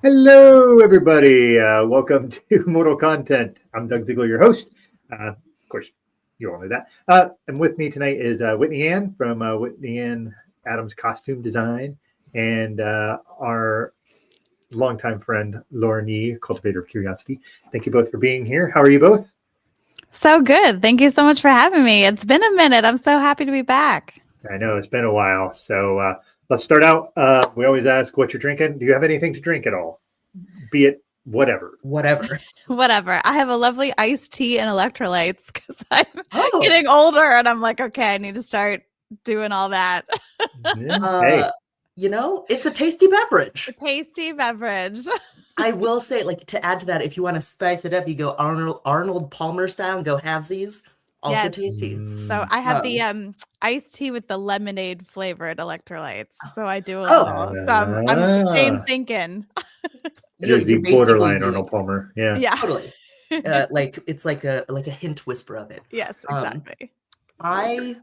Hello, everybody. Welcome to Mortal Content. I'm Doug Ziegler, your host. Of course, you all know that. And with me tonight is Whitney Ann from Whitney and Adams Costume Design, and our longtime friend Lauren Yee, cultivator of curiosity. Thank you both for being here. How are you both? So good. Thank you so much for having me. It's been a minute. I'm so happy to be back. I know it's been a while. So let's start out. We always ask what you're drinking. Do you have anything to drink at all? Be it whatever. Whatever. I have a lovely iced tea and electrolytes because I'm getting older and I'm like, okay, I need to start doing all that. Hey. It's a tasty beverage. I will say, to add to that, if you want to spice it up, you go Arnold Palmer style and go halvesies. Also tasty. So I have the iced tea with the lemonade flavored electrolytes. So I do a little. So I'm the same thinking. It is the borderline Arnold Palmer. Yeah. Totally. It's like a hint whisper of it. Yes, exactly. I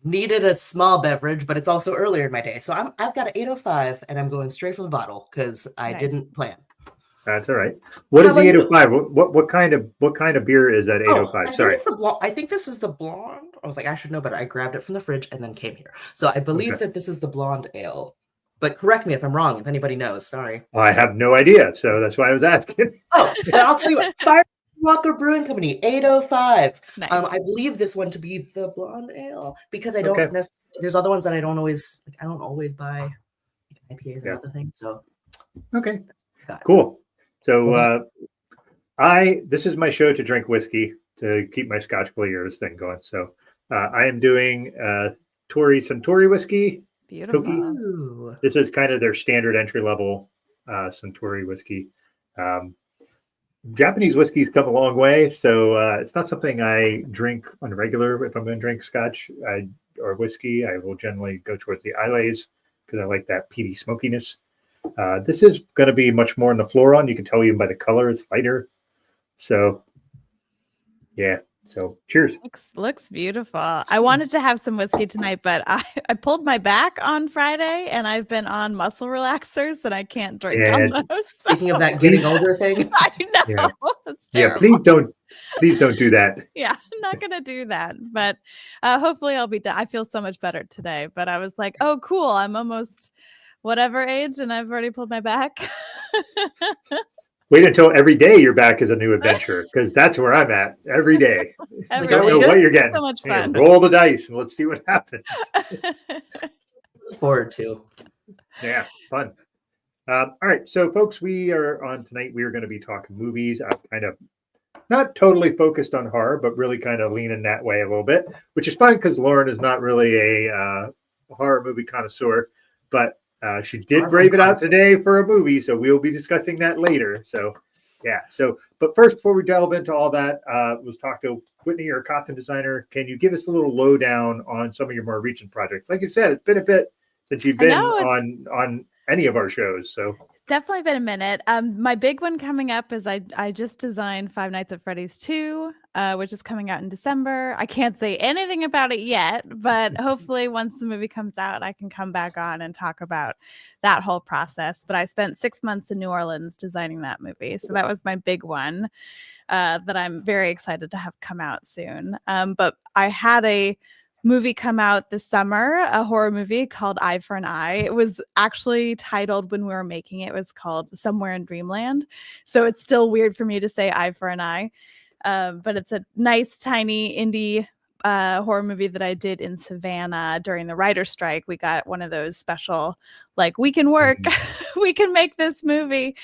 needed a small beverage, but it's also earlier in my day. So I've got an 805 and I'm going straight from the bottle because I didn't plan. That's all right. What is the 805? What kind of beer is that 805? Sorry. I think this is the blonde. I was like, I should know better. I grabbed it from the fridge and then came here. So I believe that this is the blonde ale. But correct me if I'm wrong, if anybody knows. Sorry. I have no idea. So that's why I was asking. But I'll tell you what. Fire Walker Brewing Company, 805. Nice. I believe this one to be the blonde ale because I don't necessarily. There's other ones that I don't always buy IPAs and other things. So cool. So this is my show to drink whiskey to keep my Scotch Players thing going. So I am doing Suntory whiskey. Beautiful. Cookie. This is kind of their standard entry level Suntory whiskey. Japanese whiskey's come a long way, so it's not something I drink on regular. If I'm going to drink Scotch or whiskey, I will generally go towards the Islays because I like that peaty smokiness. This is going to be much more in the floral. You can tell even by the color; it's lighter. So, yeah. So, cheers. Looks beautiful. I wanted to have some whiskey tonight, but I pulled my back on Friday, and I've been on muscle relaxers, and I can't drink on those. Speaking of that getting older thing, I know. Yeah, please don't do that. Yeah, I'm not gonna do that. But hopefully, I'll be done. I feel so much better today. But I was like, oh, cool. I'm almost whatever age, and I've already pulled my back. Wait until every day your back is a new adventure, because that's where I'm at every day. I don't know what you're getting. So much fun. Roll the dice and let's see what happens. Look forward to. Yeah, fun. All right, so folks, we are on tonight. We are going to be talking movies. I'm kind of not totally focused on horror, but really kind of leaning that way a little bit, which is fine because Lauren is not really a horror movie connoisseur, but she did brave it out today for a movie, so we'll be discussing that later. So, yeah. But first, before we delve into all that, let's talk to Whitney, your costume designer. Can you give us a little lowdown on some of your more recent projects? Like you said, it's been a bit since you've been on any of our shows. So definitely been a minute. My big one coming up is I just designed Five Nights at Freddy's 2, which is coming out in December. I can't say anything about it yet, but hopefully once the movie comes out, I can come back on and talk about that whole process. But I spent 6 months in New Orleans designing that movie. So that was my big one that I'm very excited to have come out soon. But I had a movie come out this summer, a horror movie called Eye for an Eye. It was actually titled when we were making it, was called Somewhere in Dreamland. So it's still weird for me to say Eye for an Eye. But it's a nice, tiny indie horror movie that I did in Savannah during the writer's strike. We got one of those special, we can work, we can make this movie.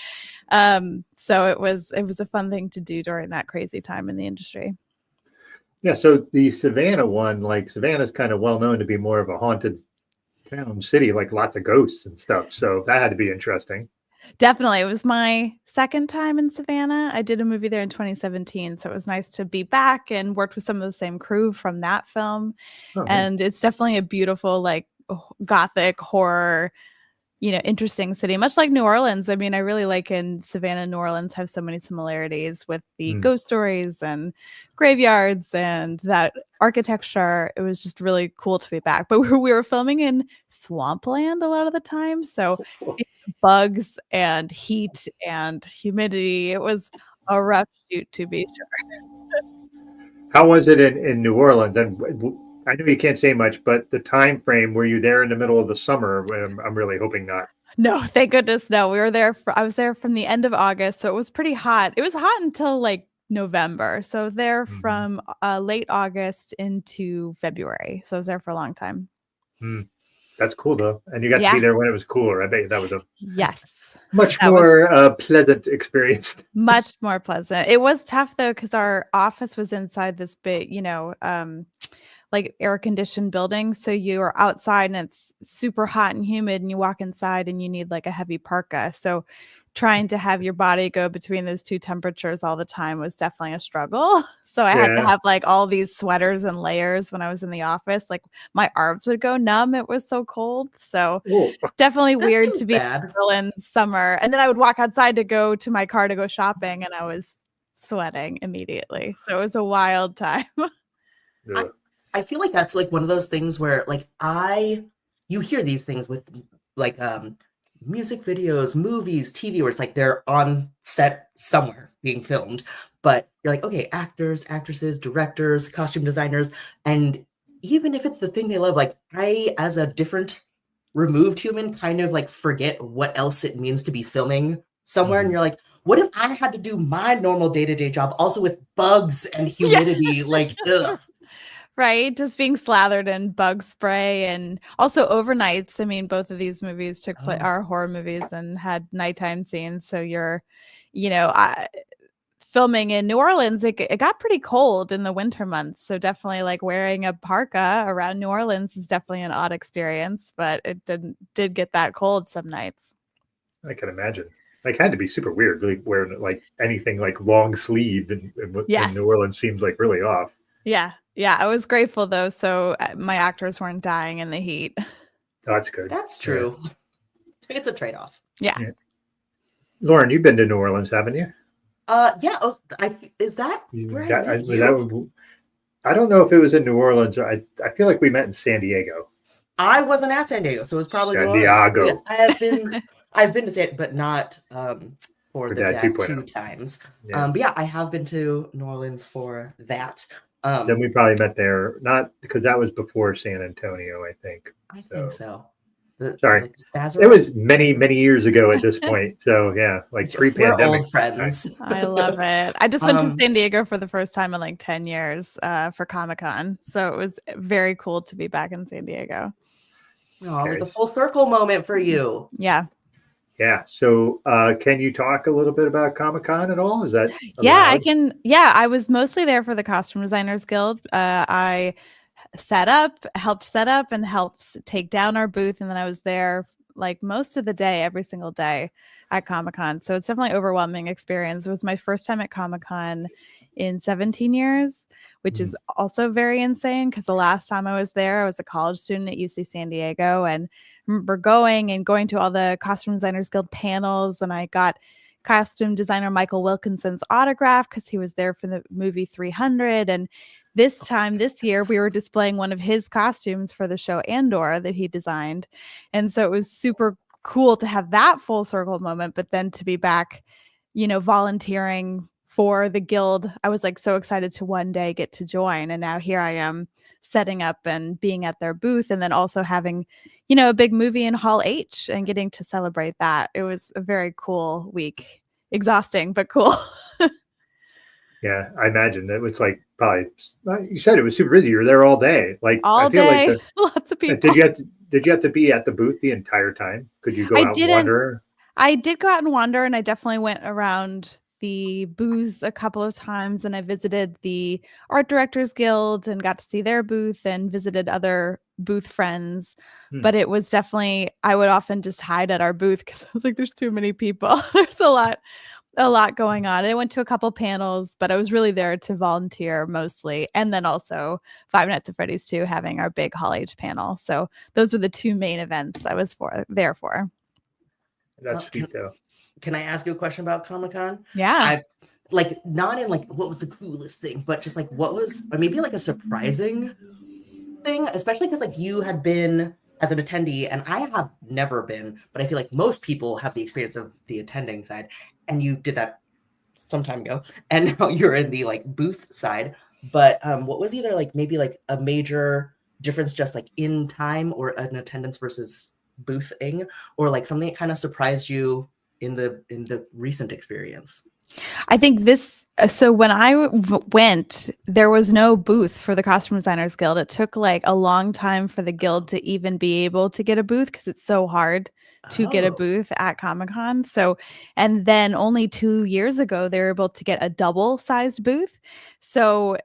So it was a fun thing to do during that crazy time in the industry. Yeah, so the Savannah one, Savannah's kind of well known to be more of a haunted town city, lots of ghosts and stuff. So that had to be interesting. Definitely. It was my second time in Savannah. I did a movie there in 2017. So it was nice to be back and worked with some of the same crew from that film. And it's definitely a beautiful, gothic horror interesting city, much like New Orleans. I mean, I really like in Savannah, New Orleans have so many similarities with the ghost stories and graveyards and that architecture. It was just really cool to be back. But we were filming in swampland a lot of the time. So bugs and heat and humidity. It was a rough shoot, to be sure. How was it in New Orleans? And I know you can't say much, but the time frame, were you there in the middle of the summer? I'm really hoping not. No, thank goodness no. We were there I was there from the end of August, so it was pretty hot. It was hot until like November. So I was there from late August into February. So I was there for a long time. That's cool though. And you got to be there when it was cooler. I bet that was a much more pleasant experience. Much more pleasant. It was tough though, because our office was inside this big, like air conditioned building. So you're outside and it's super hot and humid, and you walk inside and you need like a heavy parka. So trying to have your body go between those two temperatures all the time was definitely a struggle. So I had to have like all these sweaters and layers when I was in the office. Like my arms would go numb. It was so cold. So definitely weird to be in summer. And then I would walk outside to go to my car to go shopping, and I was sweating immediately. So it was a wild time. I feel like that's like one of those things where like you hear these things with like music videos, movies, TV, where it's like they're on set somewhere being filmed, but you're like, okay, actors, actresses, directors, costume designers, and even if it's the thing they love, like I, as a different removed human, kind of like forget what else it means to be filming somewhere. And you're like, what if I had to do my normal day-to-day job also with bugs and humidity? Like, ugh. Right, just being slathered in bug spray, and also overnights. I mean, both of these movies took place, are horror movies, and had nighttime scenes. So you're, filming in New Orleans. It got pretty cold in the winter months. So definitely like wearing a parka around New Orleans is definitely an odd experience. But it did get that cold some nights. I can imagine. Like, had to be super weird, really wearing like anything like long sleeve in New Orleans seems like really off. Yeah, I was grateful though, so my actors weren't dying in the heat. Oh, that's good. That's true. Yeah. It's a trade-off. Yeah. Lauren, you've been to New Orleans, haven't you? Yeah. Is that where I met you? I don't know if it was in New Orleans. I feel like we met in San Diego. I wasn't at San Diego, so it was probably San Diego. Yes, I've been to San, but not for the dad 2 times. Yeah. But yeah, I have been to New Orleans for that. Then we probably met there, not because that was before San Antonio, I think. I think so. Sorry. It was many, many years ago at this point. So yeah, like pre-pandemic. We're old friends. I love it. I just went to San Diego for the first time in like 10 years for Comic-Con. So it was very cool to be back in San Diego. Oh, like a full circle moment for you. Yeah. Yeah. So can you talk a little bit about Comic-Con at all? Is that allowed? I can. Yeah, I was mostly there for the Costume Designers Guild. I helped set up and helped take down our booth. And then I was there like most of the day, every single day at Comic-Con. So it's definitely an overwhelming experience. It was my first time at Comic-Con in 17 years, which is also very insane because the last time I was there, I was a college student at UC San Diego, and I remember going to all the Costume Designers Guild panels, and I got costume designer Michael Wilkinson's autograph because he was there for the movie 300. And this year, we were displaying one of his costumes for the show Andor that he designed. And so it was super cool to have that full circle moment, but then to be back, volunteering for the guild. I was like so excited to one day get to join. And now here I am setting up and being at their booth, and then also having, a big movie in Hall H and getting to celebrate that. It was a very cool week. Exhausting, but cool. Yeah, I imagine it was like probably. You said it was super busy. You were there all day, like all I feel day. Like lots of people. Did you have to be at the booth the entire time? Could you go out and wander? I did go out and wander, and I definitely went around the booths a couple of times, and I visited the Art Directors Guild and got to see their booth and visited other booth friends. But it was definitely, I would often just hide at our booth because I was like, there's too many people. There's a lot going on. I went to a couple panels, but I was really there to volunteer mostly. And then also Five Nights at Freddy's 2 having our big Hall H panel. So those were the two main events I was there for. That's sweet though. Can I ask you a question about Comic-Con? Yeah. Not in like what was the coolest thing, but just like what was, or maybe like a surprising thing, especially because like you had been as an attendee and I have never been, but I feel like most people have the experience of the attending side, and you did that some time ago, and now you're in the like booth side. But what was either like maybe like a major difference just like in time or an attendance versus boothing, or like something that kind of surprised you in the recent experience? I think this, so when I went, there was no booth for the Costume Designers Guild. It took like a long time for the guild to even be able to get a booth because it's so hard to get a booth at Comic-Con. So, and then only 2 years ago, they were able to get a double-sized booth. So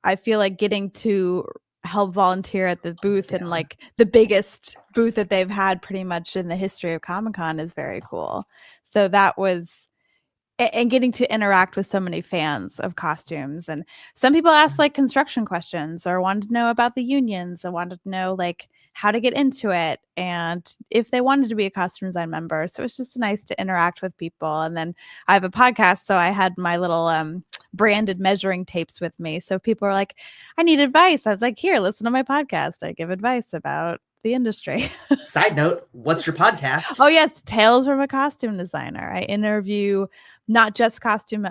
I feel like getting to help volunteer at the booth and like the biggest booth that they've had pretty much in the history of Comic-Con is very cool. So that was, and getting to interact with so many fans of costumes. And some people asked like construction questions or wanted to know about the unions and wanted to know like how to get into it and if they wanted to be a costume design member. So it's just nice to interact with people. And then I have a podcast, so I had my little branded measuring tapes with me. So if people are like, I need advice, I was like, here, listen to my podcast. I give advice about the industry. Side note, what's your podcast? Oh yes, Tales from a Costume Designer. I interview not just costume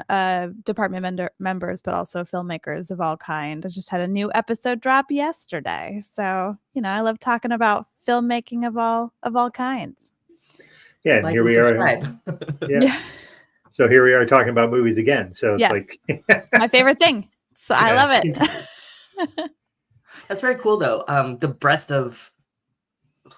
department members, but also filmmakers of all kind. I just had a new episode drop yesterday. So, you know, I love talking about filmmaking of all kinds. Yeah, and here we are. Yeah. So here we are talking about movies again. So it's like my favorite thing. So I love it. That's very cool though. The breadth of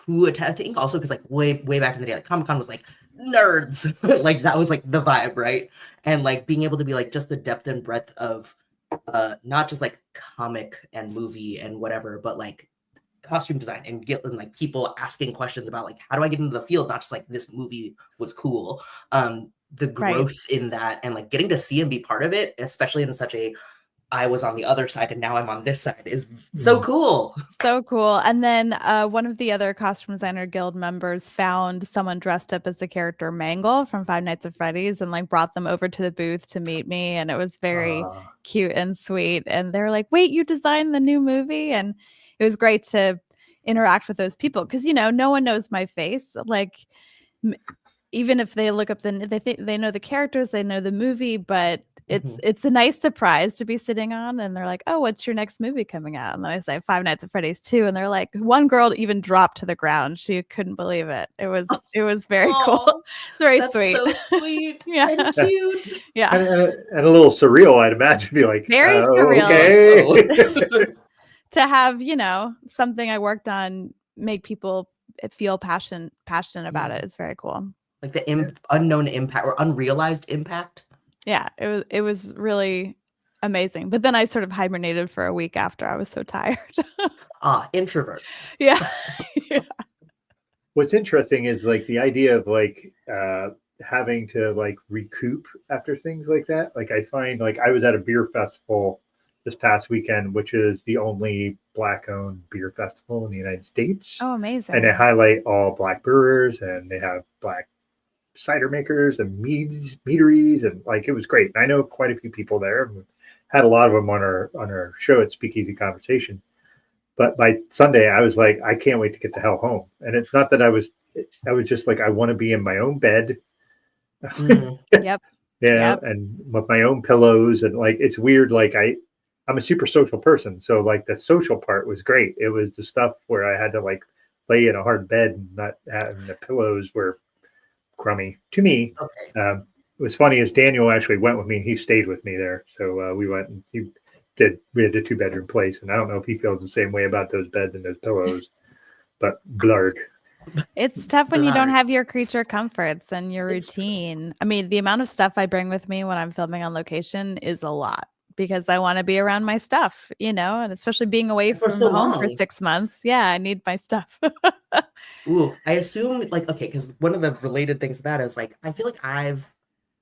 who I think also because like way back in the day, like Comic-Con was like nerds. Like that was like the vibe, right? And like being able to be like just the depth and breadth of not just like comic and movie and whatever, but like costume design and like people asking questions about like how do I get into the field, not just like this movie was cool. The growth in that and like getting to see and be part of it, especially in such a I was on the other side and now I'm on this side is so cool. So cool. And then one of the other Costume Designer Guild members found someone dressed up as the character Mangle from Five Nights at Freddy's and like brought them over to the booth to meet me. And it was very cute and sweet. And they're like, wait, you designed the new movie? And it was great to interact with those people because, you know, no one knows my face. Like, even if they look up they know the characters, they know the movie, but it's a nice surprise to be sitting on and they're like, oh, what's your next movie coming out? And then I say Five Nights at Freddy's 2 and they're like, one girl even dropped to the ground. She couldn't believe it. It was very cool. It's very sweet. So sweet. And cute. Yeah. And a little surreal, I'd imagine. Be like, very surreal. Okay. To have, you know, something I worked on make people feel passionate about it is very cool. Like the unknown impact or unrealized impact. Yeah, it was really amazing. But then I sort of hibernated for a week after. I was so tired. Introverts. Yeah. What's interesting is like the idea of like having to like recoup after things like that. Like I find like I was at a beer festival this past weekend, which is the only Black-owned beer festival in the United States. Oh, amazing. And they highlight all Black brewers and they have Black cider makers and meaderies, and like it was great. And I know quite a few people there. We had a lot of them on our show at Speakeasy Conversation. But by Sunday, I was like, I can't wait to get the hell home. And it's not that I was just like, I want to be in my own bed. Yep. And with my own pillows, and like it's weird. Like I'm a super social person, so like the social part was great. It was the stuff where I had to like lay in a hard bed and not having the pillows were crummy to me. Okay. It was funny as Daniel actually went with me. He stayed with me there, so we went and we had a 2-bedroom place, and I don't know if he feels the same way about those beds and those pillows, but blarg. It's tough when you don't have your creature comforts and your routine. I mean, the amount of stuff I bring with me when I'm filming on location is a lot because I want to be around my stuff, you know, and especially being away from home for 6 months. Yeah, I need my stuff. Ooh, I assume like, okay, because one of the related things to that is like, I feel like I've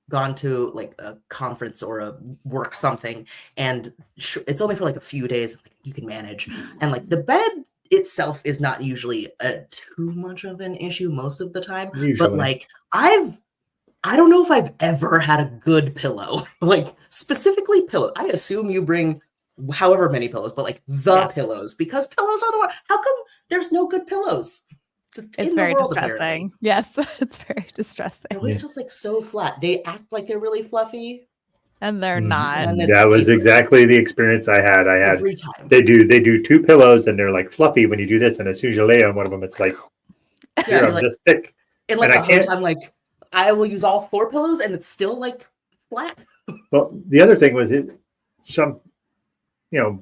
gone to like a conference or a work something and it's only for like a few days, like you can manage. And like the bed itself is not usually too much of an issue most of the time. Usually. But like I don't know if I've ever had a good pillow, like specifically pillow. I assume you bring however many pillows, but like the pillows, because pillows are the one. How come there's no good pillows? Just it's in very the world, distressing. apparently. Yes, it's very distressing. It was just like so flat. They act like they're really fluffy, and they're not. And that was exactly the experience I had. Every time they do two pillows and they're like fluffy when you do this, and as soon as you lay on one of them, it's like I'm like, just thick. In like a hotel, I'm like, I will use all 4 pillows and it's still like flat. Well, the other thing was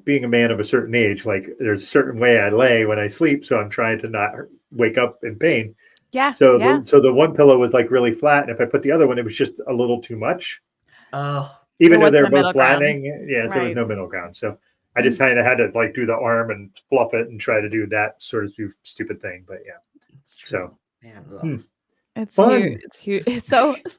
being a man of a certain age, like there's a certain way I lay when I sleep, so I'm trying to not wake up in pain. Yeah. So the one pillow was like really flat, and if I put the other one, it was just a little too much. Oh, even though they're both flattening, so there was no Right. middle ground. So I just kind of had to like do the arm and fluff it and try to do that sort of stupid thing. But yeah, it's true. So Man, it's fun. huge. It's huge. It's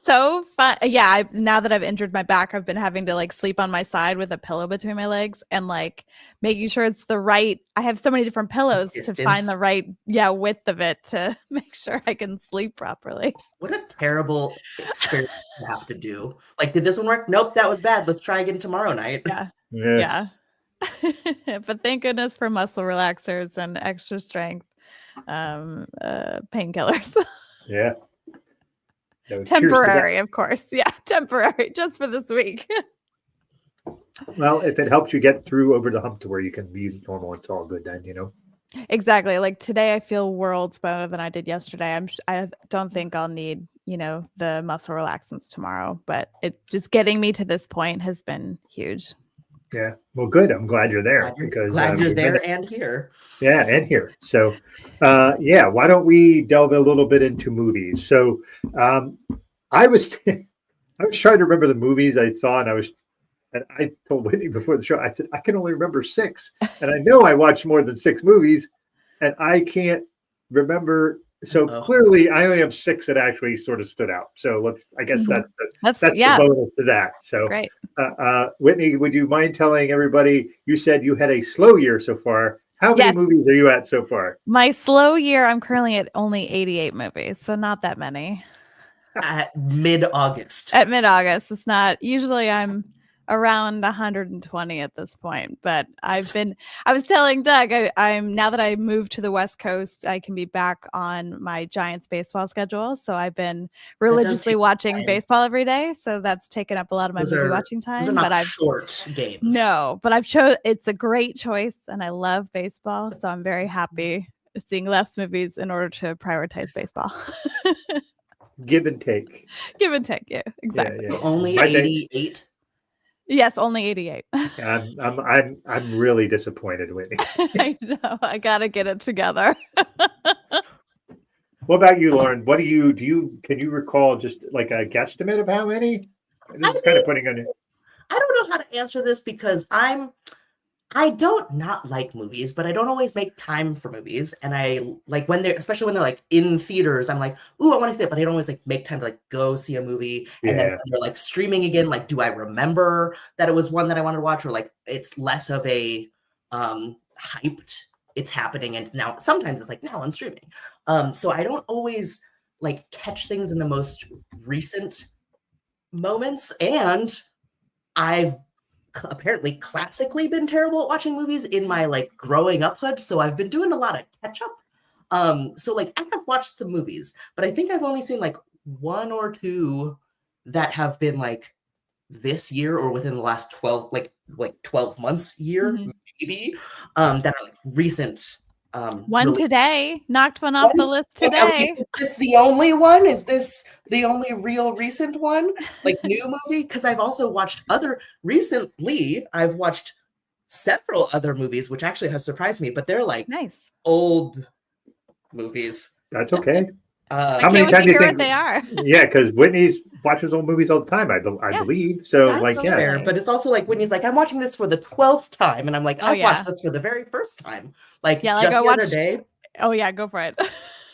so fun. Yeah. Now that I've injured my back, I've been having to like sleep on my side with a pillow between my legs and like making sure it's the right. I have so many different pillows to find the right width of it to make sure I can sleep properly. What a terrible experience to have to do. Like, did this one work? Nope, that was bad. Let's try again tomorrow night. Yeah. But thank goodness for muscle relaxers and extra strength painkillers. Yeah. Temporary, of course. Yeah, temporary, just for this week. Well, if it helps you get through over the hump to where you can be normal, it's all good then, Exactly. Like today, I feel worlds better than I did yesterday. I don't think I'll need, the muscle relaxants tomorrow, but it just getting me to this point has been huge. Yeah. Well, good. I'm glad you're there. Glad you're there and here. Yeah, and here. So, why don't we delve a little bit into movies? So, I was trying to remember the movies I saw, and I told Whitney before the show, I said, I can only remember 6. And I know I watched more than 6 movies, and I can't remember. So clearly I only have 6 that actually sort of stood out. So I guess that's the bonus to that. So great. Whitney, would you mind telling everybody, you said you had a slow year so far. How many movies are you at so far? My slow year, I'm currently at only 88 movies. So not that many. At mid-August. It's not, usually I'm around 120 at this point, but I was telling Doug, I'm now that I moved to the West Coast, I can be back on my Giants baseball schedule. So I've been religiously watching baseball every day. So that's taken up a lot of my movie watching time. Those are not short games. No, but it's a great choice and I love baseball. So I'm very happy seeing less movies in order to prioritize baseball. Give and take. Yeah, exactly. So only 88. Yes, only 88. I'm really disappointed, Whitney. I know. I gotta get it together. What about you, Lauren? What can you recall just like a guesstimate of how many? This is kind of putting on you. I don't know how to answer this because I don't not like movies, but I don't always make time for movies. And I like especially when they're like in theaters, I'm like, ooh, I want to see it, but I don't always like make time to like go see a movie. And then when they're like streaming again, like, do I remember that it was one that I wanted to watch, or like it's less of a hyped, it's happening, and now sometimes it's like now on streaming. So I don't always like catch things in the most recent moments, and I've apparently classically been terrible at watching movies in my like growing up hood, so I've been doing a lot of catch up. So like I have watched some movies, but I think I've only seen like 1 or 2 that have been like this year or within the last 12 months year, maybe, that are like recent. One today, knocked one off the list today. Is this the only one? Is this the only real recent one? Like new movie? Because I've also watched recently, I've watched several other movies, which actually has surprised me, but they're like old movies. That's okay. How many times do you think they are? Yeah, because Whitney watches old movies all the time, I believe. So that's fair, but it's also like Whitney's like, I'm watching this for the 12th time, and I'm like, I watched this for the very first time. Like, just the other day. Oh yeah, go for it.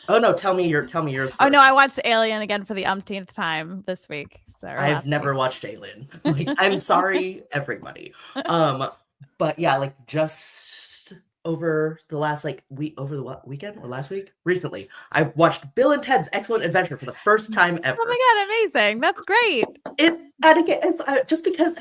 Oh no, tell me yours first. Oh no, I watched Alien again for the umpteenth time this week. I've never watched Alien. Like, I'm sorry, everybody. But yeah, like just over the last weekend or last week? Recently, I've watched Bill and Ted's Excellent Adventure for the first time ever. Oh my God, amazing. That's great. Just because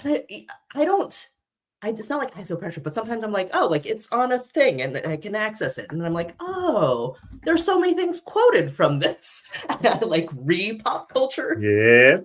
it's not like I feel pressure, but sometimes I'm like, oh, like it's on a thing and I can access it. And I'm like, oh, there's so many things quoted from this. And I like pop culture. Yeah.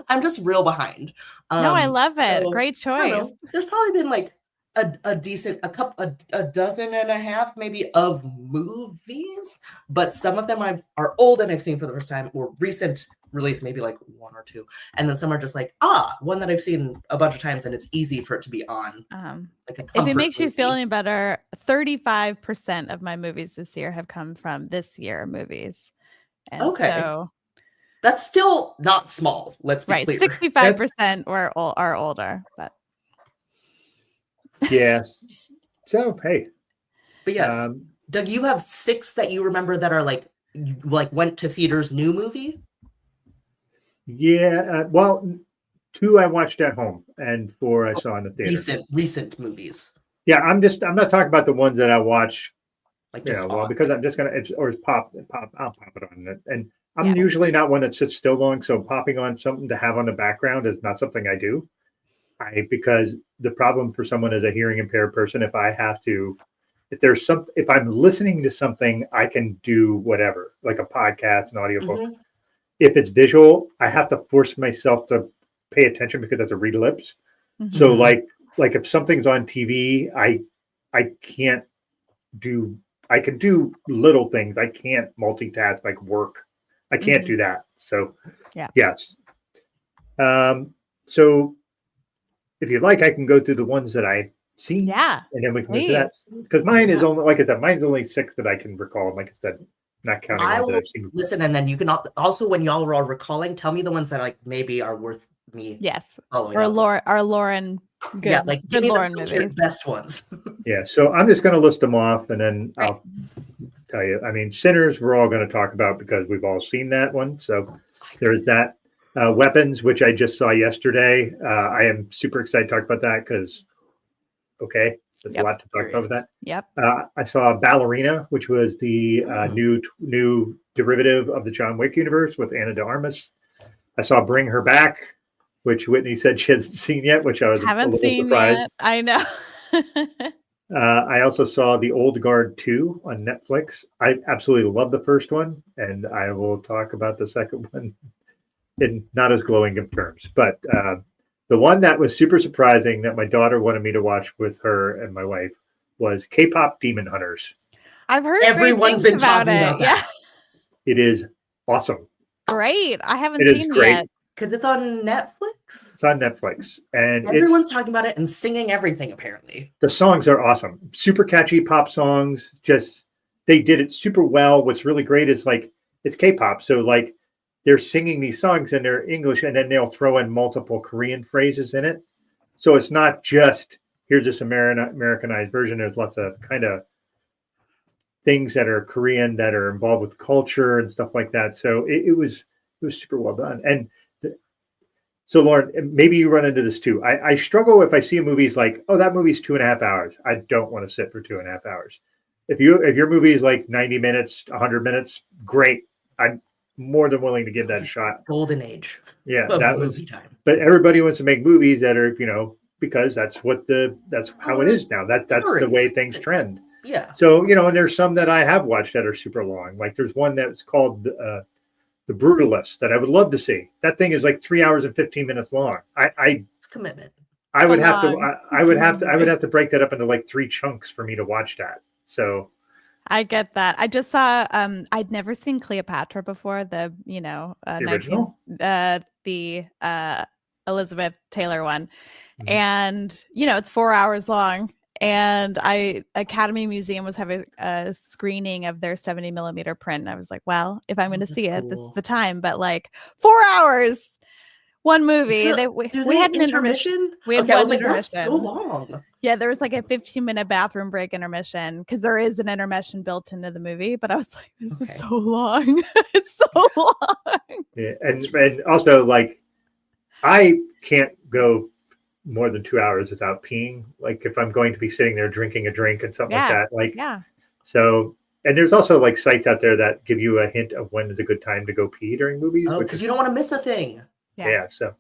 I'm just real behind. No, I love it. So, Great choice. There's probably been like a dozen and a half maybe of movies, but some of them are old and I've seen for the first time, or recent release, maybe like one or two, and then some are just like one that I've seen a bunch of times and it's easy for it to be on. Like a if it makes you feel any better, 35% of my movies this year have come from this year movies. And so that's still not small. Let's be clear. 65% are older, but yes. So hey, but yes, Doug, you have 6 that you remember that are like went to theaters new movie. Yeah, well, 2 I watched at home, and 4 I saw in the theater. Recent movies. Yeah, I'm not talking about the ones that I watch. Like because I'm just gonna I'll pop it on it, and I'm usually not one that sits still long, so popping on something to have on the background is not something I do. Because the problem for someone as a hearing impaired person, if I'm listening to something, I can do whatever, like a podcast, an audiobook. Mm-hmm. If it's visual, I have to force myself to pay attention because I have to read lips. Mm-hmm. So like if something's on TV, I can't do. I can do little things. I can't multitask like work. I can't do that. So yes. So if you'd like, I can go through the ones that I've seen. Yeah. And then we can move to that. Because mine is only, like I said, mine's only 6 that I can recall. Like I said, not counting ones that I've seen. Listen, and then you can also, when y'all are all recalling, tell me the ones that like maybe are worth me. Yes. Following or Lauren. Good. Yeah, like give me Lauren the best ones. Yeah. So I'm just going to list them off, and then I'll tell you. I mean, Sinners, we're all going to talk about because we've all seen that one. So there's that. Weapons, which I just saw yesterday. I am super excited to talk about that because, there's a lot to talk about with that. Yep. I saw Ballerina, which was the new derivative of the John Wick universe with Ana de Armas. I saw Bring Her Back, which Whitney said she hasn't seen yet, which I was a little surprised. Yet. I know. I also saw The Old Guard 2 on Netflix. I absolutely love the first one, and I will talk about the second one in not as glowing of terms. But the one that was super surprising that my daughter wanted me to watch with her and my wife was K-pop Demon Hunters. I've heard everyone's been talking about that. Yeah. It is awesome. Great. I haven't seen it yet. Because it's on Netflix? It's on Netflix. And everyone's talking about it and singing everything, apparently. The songs are awesome. Super catchy pop songs. Just, they did it super well. What's really great is like, it's K-pop. So like, they're singing these songs and they're English, and then they'll throw in multiple Korean phrases in it. So it's not just, here's this Americanized version. There's lots of kind of things that are Korean that are involved with culture and stuff like that. So it was super well done. And so Lauren, maybe you run into this too. I struggle if I see a movie's like, oh, that movie's 2.5 hours. I don't want to sit for 2.5 hours. If your movie is like 90 minutes, 100 minutes, great. I'm more than willing to give that a shot. Golden age. Yeah, that was time. But everybody wants to make movies that are, because that's how it is now. That's the way things trend. Yeah. So, and there's some that I have watched that are super long. Like there's one that's called The Brutalist that I would love to see. That thing is like 3 hours and 15 minutes long. It's commitment. I would have to break that up into like 3 chunks for me to watch that. So I get that. I just saw I'd never seen Cleopatra before, the original? The Elizabeth Taylor one. Mm-hmm. And it's 4 hours long. And Academy Museum was having a screening of their 70 millimeter print. And I was like, well, if I'm going to see it, this is the time. But like 4 hours, one movie. We had an intermission. We had one intermission. So long. Yeah, there was like a 15-minute bathroom break intermission because there is an intermission built into the movie. But I was like, this is so long. It's so long. Yeah, and also like I can't go more than 2 hours without peeing. Like if I'm going to be sitting there drinking a drink and something like that, like, so, and there's also like sites out there that give you a hint of when is a good time to go pee during movies. Oh, because you don't want to miss a thing. Yeah. So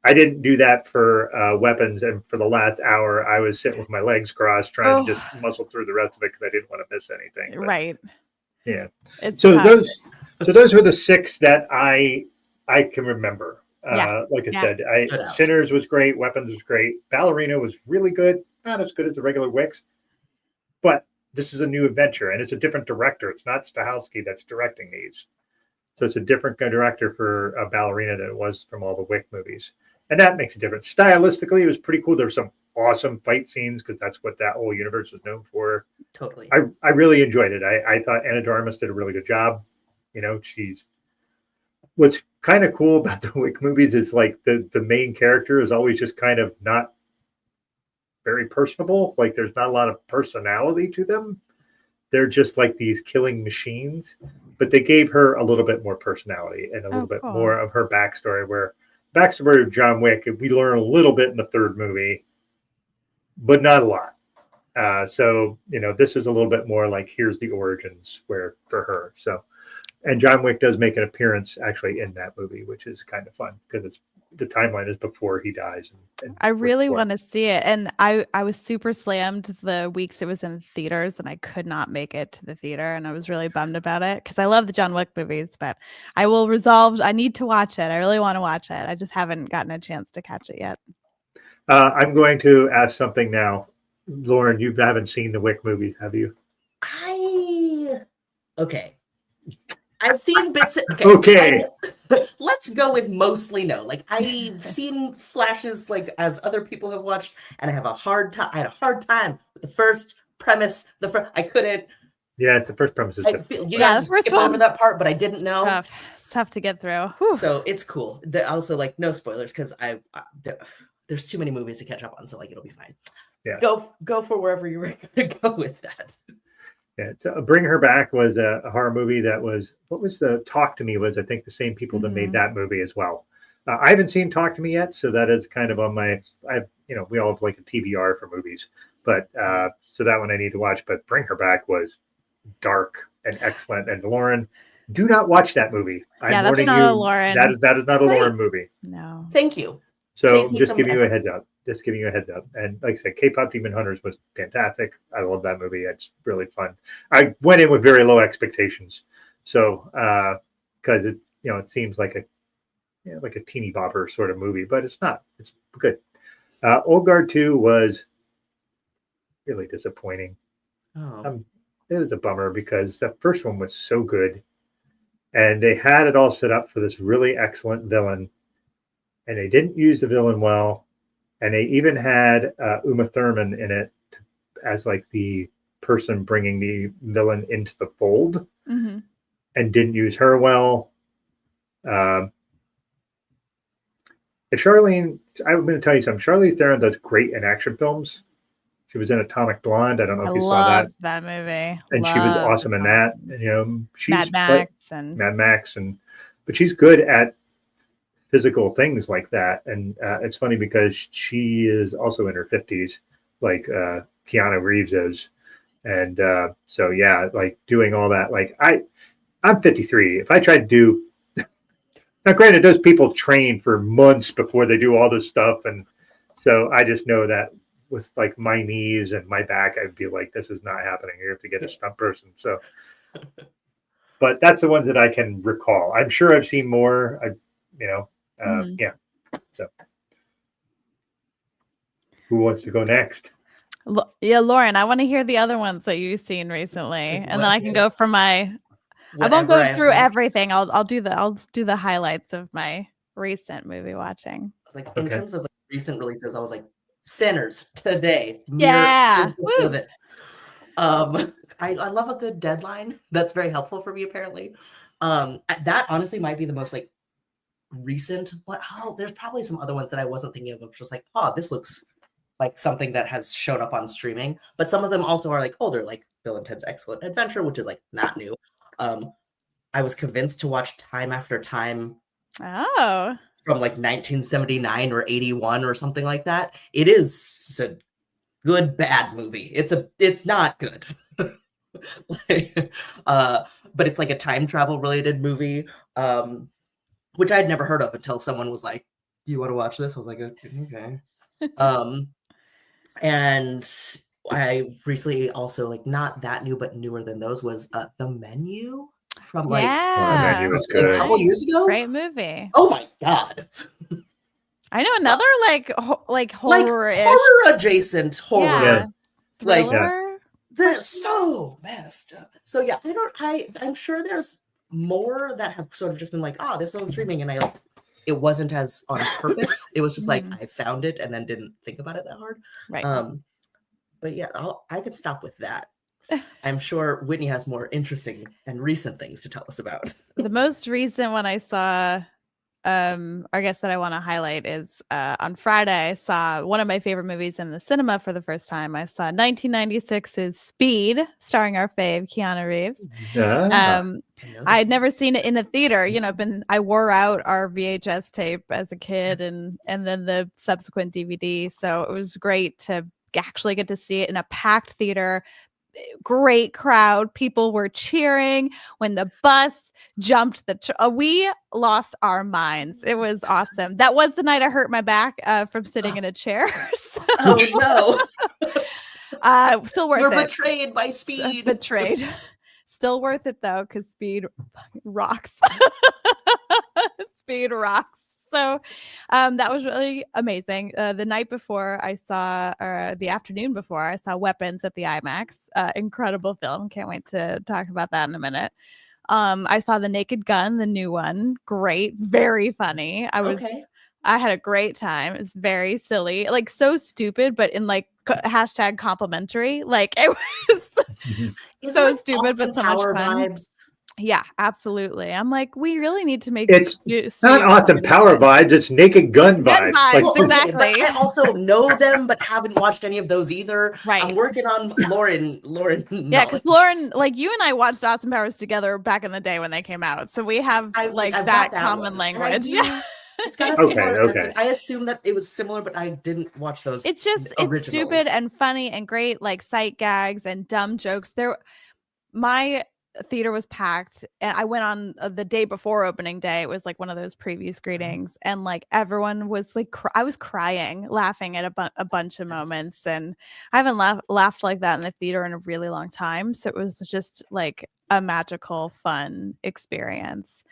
I didn't do that for Weapons. And for the last hour, I was sitting with my legs crossed, trying to just muscle through the rest of it because I didn't want to miss anything. But, right. Yeah. It's so tough. those were the 6 that I can remember. Like I said, Sinners was great. Weapons was great. Ballerina was really good. Not as good as the regular Wicks, but this is a new adventure and it's a different director. It's not Stahelski that's directing these. So it's a different director for Ballerina than it was from all the Wick movies. And that makes a difference. Stylistically, it was pretty cool. There were some awesome fight scenes because that's what that whole universe is known for. Totally. I really enjoyed it. I thought Anna de Armas did a really good job. You know, what's kind of cool about the Wick movies is like the main character is always just kind of not very personable. Like there's not a lot of personality to them. They're just like these killing machines, but they gave her a little bit more personality and a little bit more of her backstory, where backstory of John Wick, we learn a little bit in the 3rd movie, but not a lot. So, you know, this is a little bit more like, here's the origins for her. So, and John Wick does make an appearance actually in that movie, which is kind of fun because the timeline is before he dies. And I really want to see it. And I was super slammed the weeks it was in theaters and I could not make it to the theater. And I was really bummed about it because I love the John Wick movies, but I need to watch it. I really want to watch it. I just haven't gotten a chance to catch it yet. I'm going to ask something now. Lauren, you haven't seen the Wick movies, have you? Okay. I've seen bits. Let's go with mostly no. Like I've seen flashes, like as other people have watched, and I had a hard time with the first premise. I couldn't. Yeah, it's the first premise. You guys skip over that part, but I didn't know. It's tough to get through. Whew. So it's cool. Also, like no spoilers because there's too many movies to catch up on. So like it'll be fine. Yeah. Go for wherever you were going to go with that. Yeah, so Bring Her Back was a horror movie that was, what was the Talk to Me was, I think, the same people that made that movie as well. I haven't seen Talk to Me yet, so that is kind of on my, we all have like a TBR for movies, but so that one I need to watch. But Bring Her Back was dark and excellent. And Lauren, do not watch that movie. Yeah, that's not a Lauren. That is not a Lauren movie. No. Thank you. So just giving you a heads up. And like I said, K-Pop Demon Hunters was fantastic. I love that movie. It's really fun. I went in with very low expectations. So, because it seems like a teeny bopper sort of movie, but it's not. It's good. Old Guard 2 was really disappointing. It was a bummer because the first one was so good. And they had it all set up for this really excellent villain. And they didn't use the villain well. And they even had Uma Thurman in it as like the person bringing the villain into the fold, and didn't use her well. If Charlene, I'm going to tell you something. Charlize Theron does great in action films. She was in Atomic Blonde. I don't know if you saw that movie. And she was awesome in that. And, she's Mad Max, but she's good at physical things like that. And it's funny because she is also in her 50s, like Keanu Reeves is. And so, yeah, like doing all that, like I'm 53. If I tried to do, now granted, those people train for months before they do all this stuff. And so I just know that with like my knees and my back, I'd be like, this is not happening. You have to get a stunt person. So, but that's the ones that I can recall. I'm sure I've seen more, yeah. So who wants to go next? Yeah, Lauren, I want to hear the other ones that you've seen recently, and then I can go for my. I won't go through everything. I'll do the highlights of my recent movie watching. Like in terms of like recent releases, I was like Sinners today. Yeah. This. I love a good deadline. That's very helpful for me apparently. That honestly might be the most like recent, but there's probably some other ones that I wasn't thinking of just like, this looks like something that has shown up on streaming, but some of them also are like older, like Bill and Ted's Excellent Adventure, which is like not new. I was convinced to watch Time After Time from like 1979 or 81 or something like that. It is a good bad movie. It's not good. But it's like a time travel related movie, which I'd never heard of until someone was like, "You want to watch this?" I was like, "Okay." And I recently also, like, not that new but newer than those, was The Menu from like Menu was a good. couple years ago. Great movie. Oh my god! I know another like horror adjacent horror, yeah. like thriller. that's so messed up. So yeah, I'm sure there's more that have sort of just been like, oh, this is streaming, and it wasn't as on purpose. It was just like I found it and then didn't think about it that hard. Right. But yeah, I could stop with that. I'm sure Whitney has more interesting and recent things to tell us about. The most recent one I saw, I guess that I want to highlight is on Friday, I saw one of my favorite movies in the cinema for the first time. I saw 1996's Speed, starring our fave, Keanu Reeves. I had never seen it in a theater. You know, I wore out our VHS tape as a kid and then the subsequent DVD. So it was great to actually get to see it in a packed theater. Great crowd. People were cheering when the bus jumped we lost our minds. It was awesome. That was the night I hurt my back from sitting in a chair. So, oh no. Still worth it. We're betrayed by Speed. Betrayed. Still worth it though, because Speed rocks. Speed rocks. So that was really amazing. The night before the afternoon before, I saw Weapons at the IMAX. Incredible film. Can't wait to talk about that in a minute. I saw The Naked Gun, the new one. Great. Very funny. I had a great time. It's very silly, like so stupid, but in like hashtag complimentary. Like it was so stupid, Austin but so much fun. Vibes? Yeah, absolutely. I'm like, we really need to make it's not Austin Power vibes, it's Naked Gun vibes. Like, exactly. But I also know them, but haven't watched any of those either. Right. I'm working on Lauren. Yeah, because Lauren, like you and I watched Austin Powers together back in the day when they came out. So we have I've that common language. Yeah. It's got a similar accent. I assumed that it was similar, but I didn't watch those. It's just it's stupid and funny and great, like sight gags and dumb jokes. My theater was packed, and I went on the day before opening day. It was like one of those preview screenings, and like everyone was like, I was crying, laughing at a bunch of moments, and I haven't laughed like that in the theater in a really long time. So it was just like a magical, fun experience.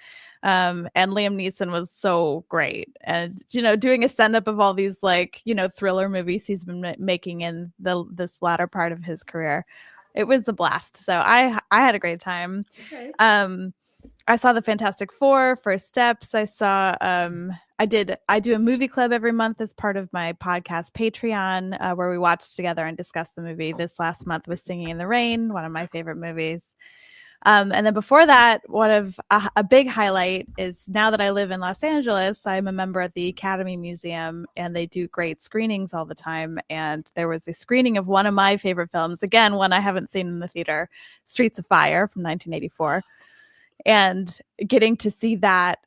And Liam Neeson was so great, and doing a stand-up of all these like thriller movies he's been making in this latter part of his career. It was a blast. So I had a great time. Okay. I saw the Fantastic Four, First Steps. I saw I do a movie club every month as part of my podcast Patreon, where we watch together and discuss the movie. This last month was Singing in the Rain, one of my favorite movies. And then before that, one of a big highlight is now that I live in Los Angeles, I'm a member at the Academy Museum, and they do great screenings all the time. And there was a screening of one of my favorite films, again, one I haven't seen in the theater, Streets of Fire from 1984. And getting to see that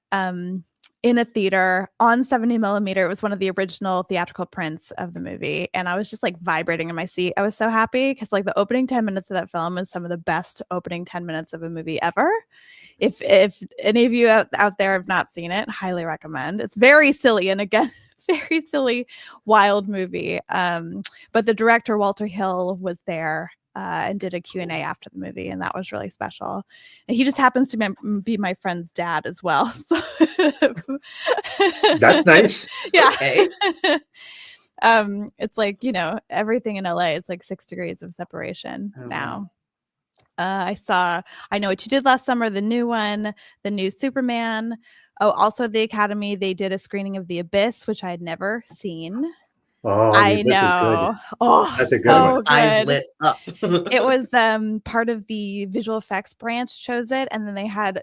in a theater on 70 millimeter. It was one of the original theatrical prints of the movie. And I was just like vibrating in my seat. I was so happy because like the opening 10 minutes of that film is some of the best opening 10 minutes of a movie ever. If any of you out there have not seen it, highly recommend. It's very silly. And again, very silly, wild movie. But the director, Walter Hill, was there and did a Q&A after the movie, and that was really special. And he just happens to be my friend's dad as well. So that's nice. Yeah. Okay. It's like, everything in LA is like 6 degrees of separation now. I Know What You Did Last Summer, the new one, the new Superman. Oh, also the Academy, they did a screening of The Abyss, which I had never seen. Oh, I know. Oh, that's a good so one. Eyes lit up. It was part of the visual effects branch chose it, and then they had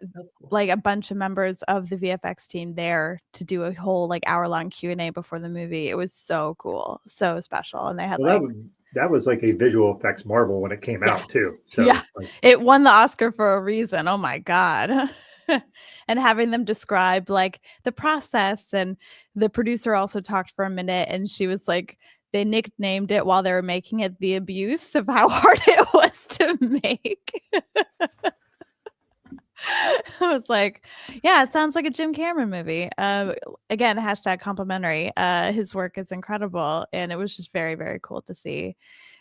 like a bunch of members of the VFX team there to do a whole like hour-long Q&A before the movie. It was so cool, so special, and they had that was like a visual effects marvel when it came out too. So yeah, it won the Oscar for a reason. Oh my god. and having them describe like the process. And the producer also talked for a minute, and she was like, they nicknamed it while they were making it the abuse of how hard it was to make. I was like, yeah, it sounds like a Jim Cameron movie. Again, hashtag complimentary. His work is incredible, and it was just very, very cool to see.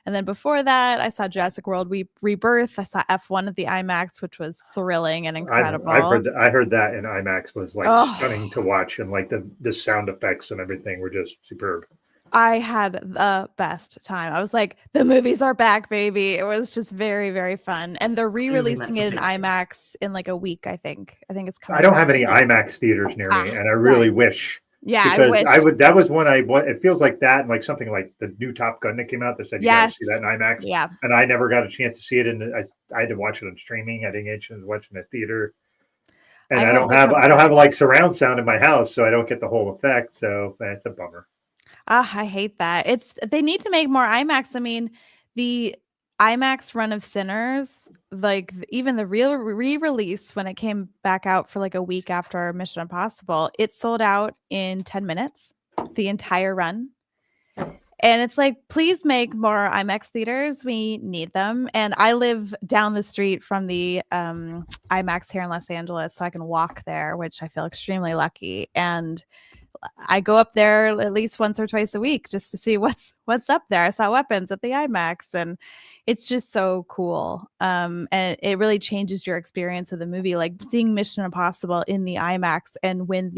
And then before that, I saw Jurassic World Rebirth. I saw F1 at the IMAX, which was thrilling and incredible. I heard that in IMAX was like stunning to watch, and like the sound effects and everything were just superb. I had the best time. I was like, the movies are back, baby. It was just very, very fun. And they're re-releasing it in IMAX in like a week, I think. I think it's coming. I don't have any IMAX theaters near me, and I really wish. Yeah, because I would. That was one it feels like that, and like something like the new Top Gun that came out that said you got to see that in IMAX. Yeah. And I never got a chance to see it, and I had to watch it on streaming. I didn't get a chance to watch it in the theater. And I don't have like surround sound in my house, so I don't get the whole effect. So that's a bummer. I hate that. They need to make more IMAX. I mean, the IMAX run of Sinners, like even the real re-release when it came back out for like a week after Mission Impossible, it sold out in 10 minutes, the entire run. And it's like, please make more IMAX theaters. We need them. And I live down the street from the IMAX here in Los Angeles, so I can walk there, which I feel extremely lucky. And I go up there at least once or twice a week just to see what's up there. I saw Weapons at the IMAX, and it's just so cool. And it really changes your experience of the movie, like seeing Mission Impossible in the IMAX. And when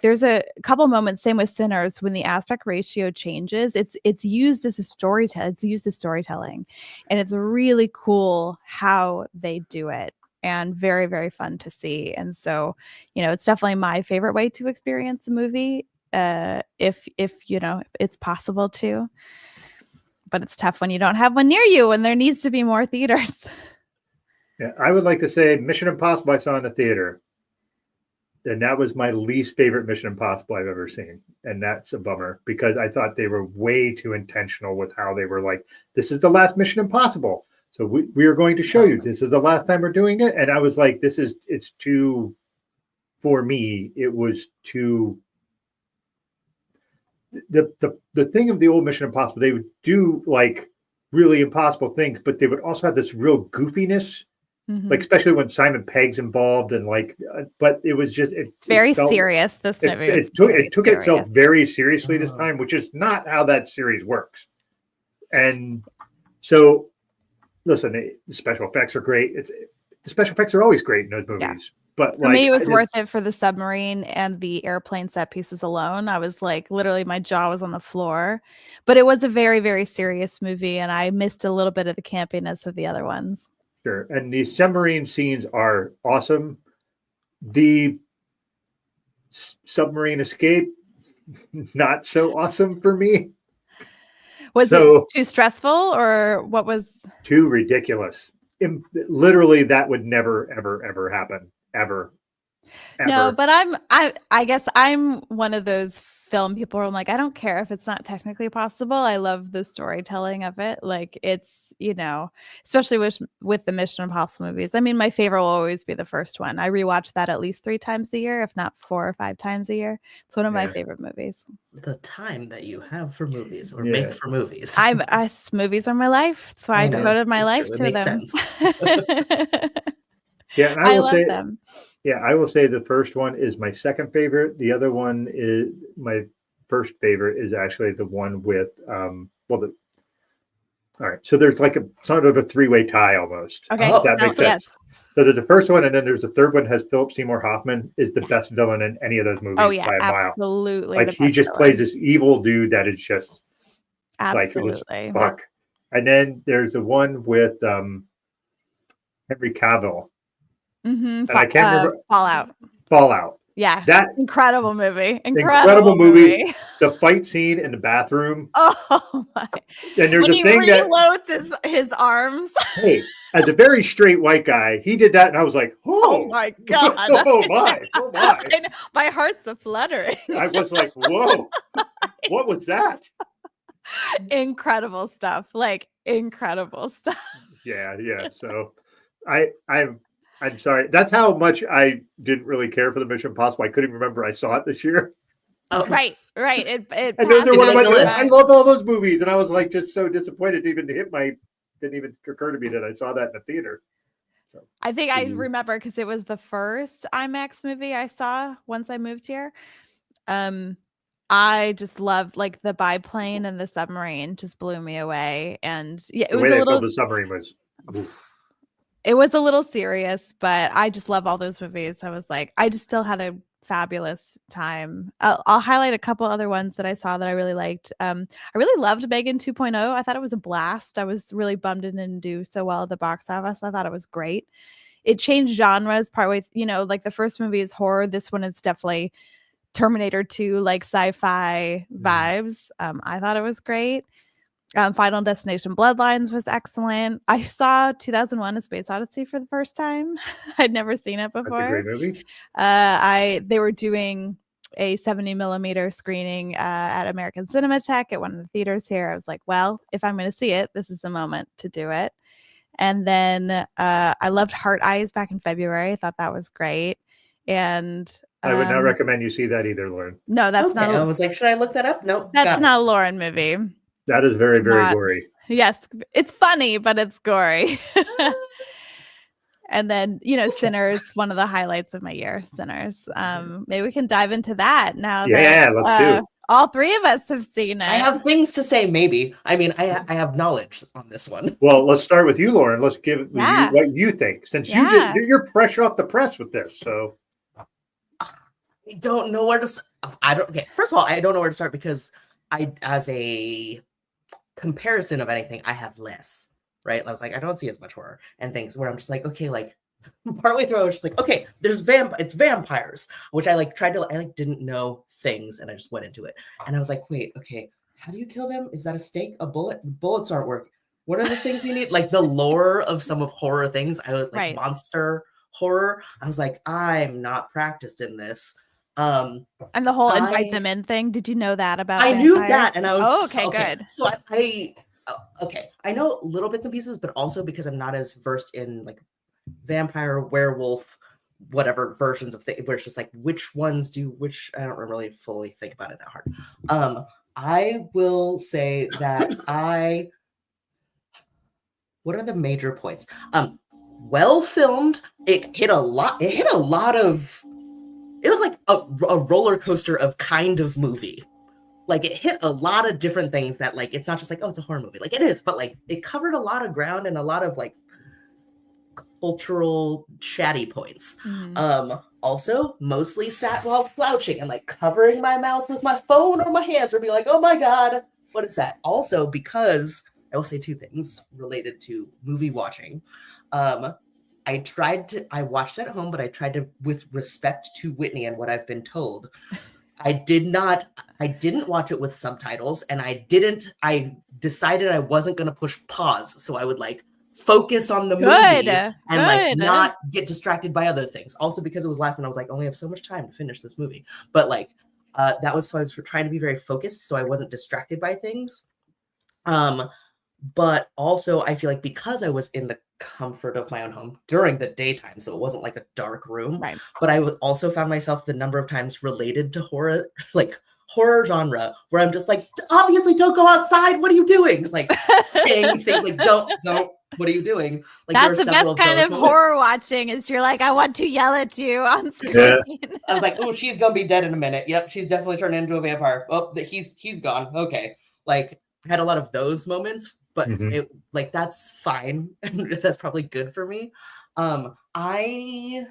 there's a couple moments, same with Sinners, when the aspect ratio changes, it's used as a storytelling. It's used as storytelling, and it's really cool how they do it. And very, very fun to see. And so, it's definitely my favorite way to experience the movie, if it's possible to. But it's tough when you don't have one near you, and there needs to be more theaters. Yeah, I would like to say Mission Impossible I saw in the theater, and that was my least favorite Mission Impossible I've ever seen. And that's a bummer, because I thought they were way too intentional with how they were like, this is the last Mission Impossible. So we are going to show you, this is the last time we're doing it. And I was like, it's too, for me, it was too, the thing of the old Mission Impossible, they would do like really impossible things, but they would also have this real goofiness, like especially when Simon Pegg's involved, and like, but it was just, it's very serious. This movie, it took itself very seriously this time, which is not how that series works. And so, listen, special effects are great. The special effects are always great in those movies. Yeah. But for me, it was worth it for the submarine and the airplane set pieces alone. I was like, literally, my jaw was on the floor. But it was a very, very serious movie, and I missed a little bit of the campiness of the other ones. Sure, and the submarine scenes are awesome. The submarine escape, not so awesome for me. Was it too stressful, or what was too ridiculous? Literally, that would never, ever, ever happen. Ever. No, but I guess I'm one of those film people where I'm like, I don't care if it's not technically possible. I love the storytelling of it. Like, it's, especially with the Mission Impossible movies. I mean, my favorite will always be the first one. I rewatch that at least 3 times a year, if not 4 or 5 times a year. It's one of my favorite movies. The time that you have for movies, or make for movies. Movies are my life. That's why I devoted my life to them. Yeah, and I will them. Yeah, I will say the first one is my second favorite. The other one is my first favorite is actually the one with all right. So there's like a sort of a 3-way tie almost. Okay. That makes sense. Yes. So there's the first one, and then there's the third one has Philip Seymour Hoffman is the best villain in any of those movies by a mile. Absolutely. Like he just plays this evil dude that is just absolutely like fuck. And then there's the one with Henry Cavill. Mm-hmm. And I can't remember. Fallout. Yeah, that incredible movie. Incredible movie. The fight scene in the bathroom. Oh my! And there's when a thing that reloads his arms. Hey, as a very straight white guy, he did that, and I was like, "Oh my god! Oh my! Oh my!" My heart's a fluttering. I was like, "Whoa! What was that?" Incredible stuff. Like incredible stuff. Yeah. So, I'm I'm sorry. That's how much I didn't really care for the Mission Impossible. I couldn't remember I saw it this year. Oh. Right. It and those are one of my. list. I love all those movies, and I was like just so disappointed. Even didn't even occur to me that I saw that in the theater. So. I think I remember because it was the first IMAX movie I saw once I moved here. I just loved like the biplane and the submarine just blew me away. And yeah, it was a little. The submarine was. It was a little serious, but I just love all those movies. I was like, I just still had a fabulous time. I'll highlight a couple other ones that I saw that I really liked. I really loved Megan 2.0. I thought it was a blast. I was really bummed it didn't do so well at the box office. I thought it was great. It changed genres partway, like the first movie is horror. This one is definitely Terminator 2, like sci-fi vibes. I thought it was great. Final Destination Bloodlines was excellent. I saw 2001: A Space Odyssey for the first time. I'd never seen it before. That's a great movie. They were doing a 70mm screening at American Cinematheque at one of the theaters here. I was like, well, if I'm going to see it, this is the moment to do it. And then I loved Heart Eyes back in February. I thought that was great. And I would not recommend you see that either, Lauren. No, that's not. I was like, should I look that up? Nope. That's not a Lauren movie. That is very, very gory. Yes, it's funny, but it's gory. And then, Sinners, one of the highlights of my year, Sinners. Maybe we can dive into that now. Yeah, let's do it. All three of us have seen it. I have things to say, maybe. I mean, I have knowledge on this one. Well, let's start with you, Lauren. Let's give you what you think, since you're pressure off the press with this. So I don't know where to. Okay, first of all, I don't know where to start because as a comparison of anything, I have less, right? I was like, I don't see as much horror and things where I'm just like, okay, like partway through I was just like, okay, it's vampires, which I didn't know things and I just went into it and I was like, wait, okay, how do you kill them? Is that a stake, a bullet? Bullets aren't working. What are the things you need? Like the lore of some of horror things, I would like monster horror. I was like, I'm not practiced in this. And the whole invite them in thing. Did you know that about? I knew that, and I was okay, good. So I know little bits and pieces, but also because I'm not as versed in like vampire, werewolf, whatever versions of things, where it's just like which ones do which. I don't really fully think about it that hard. I will say that what are the major points? Well filmed. It hit a lot of. It was like a roller coaster of kind of movie. Like it hit a lot of different things that like, it's not just like, oh, it's a horror movie. Like it is, but like it covered a lot of ground and a lot of like cultural chatty points. Also mostly sat while slouching and like covering my mouth with my phone or my hands or be like, oh my God, what is that? Also, because I will say two things related to movie watching. I watched at home, but I tried to, with respect to Whitney and what I've been told, I didn't watch it with subtitles and I decided I wasn't going to push pause. So I would like focus on the movie and like not get distracted by other things. Also because it was last minute, I was like, I only have so much time to finish this movie. But like, that was, so I was trying to be very focused so I wasn't distracted by things. But also I feel like because I was in the comfort of my own home during the daytime, so it wasn't like a dark room, right? But I also found myself the number of times related to horror, like horror genre, where I'm just like, obviously don't go outside. What are you doing? Like saying things like, don't, what are you doing? Like that's the best kind of horror watching is you're like, I want to yell at you on screen. Yeah. I was like, oh, she's going to be dead in a minute. Yep. She's definitely turned into a vampire. Oh, he's gone. Okay. Like I had a lot of those moments. But it like that's fine. That's probably good for me. I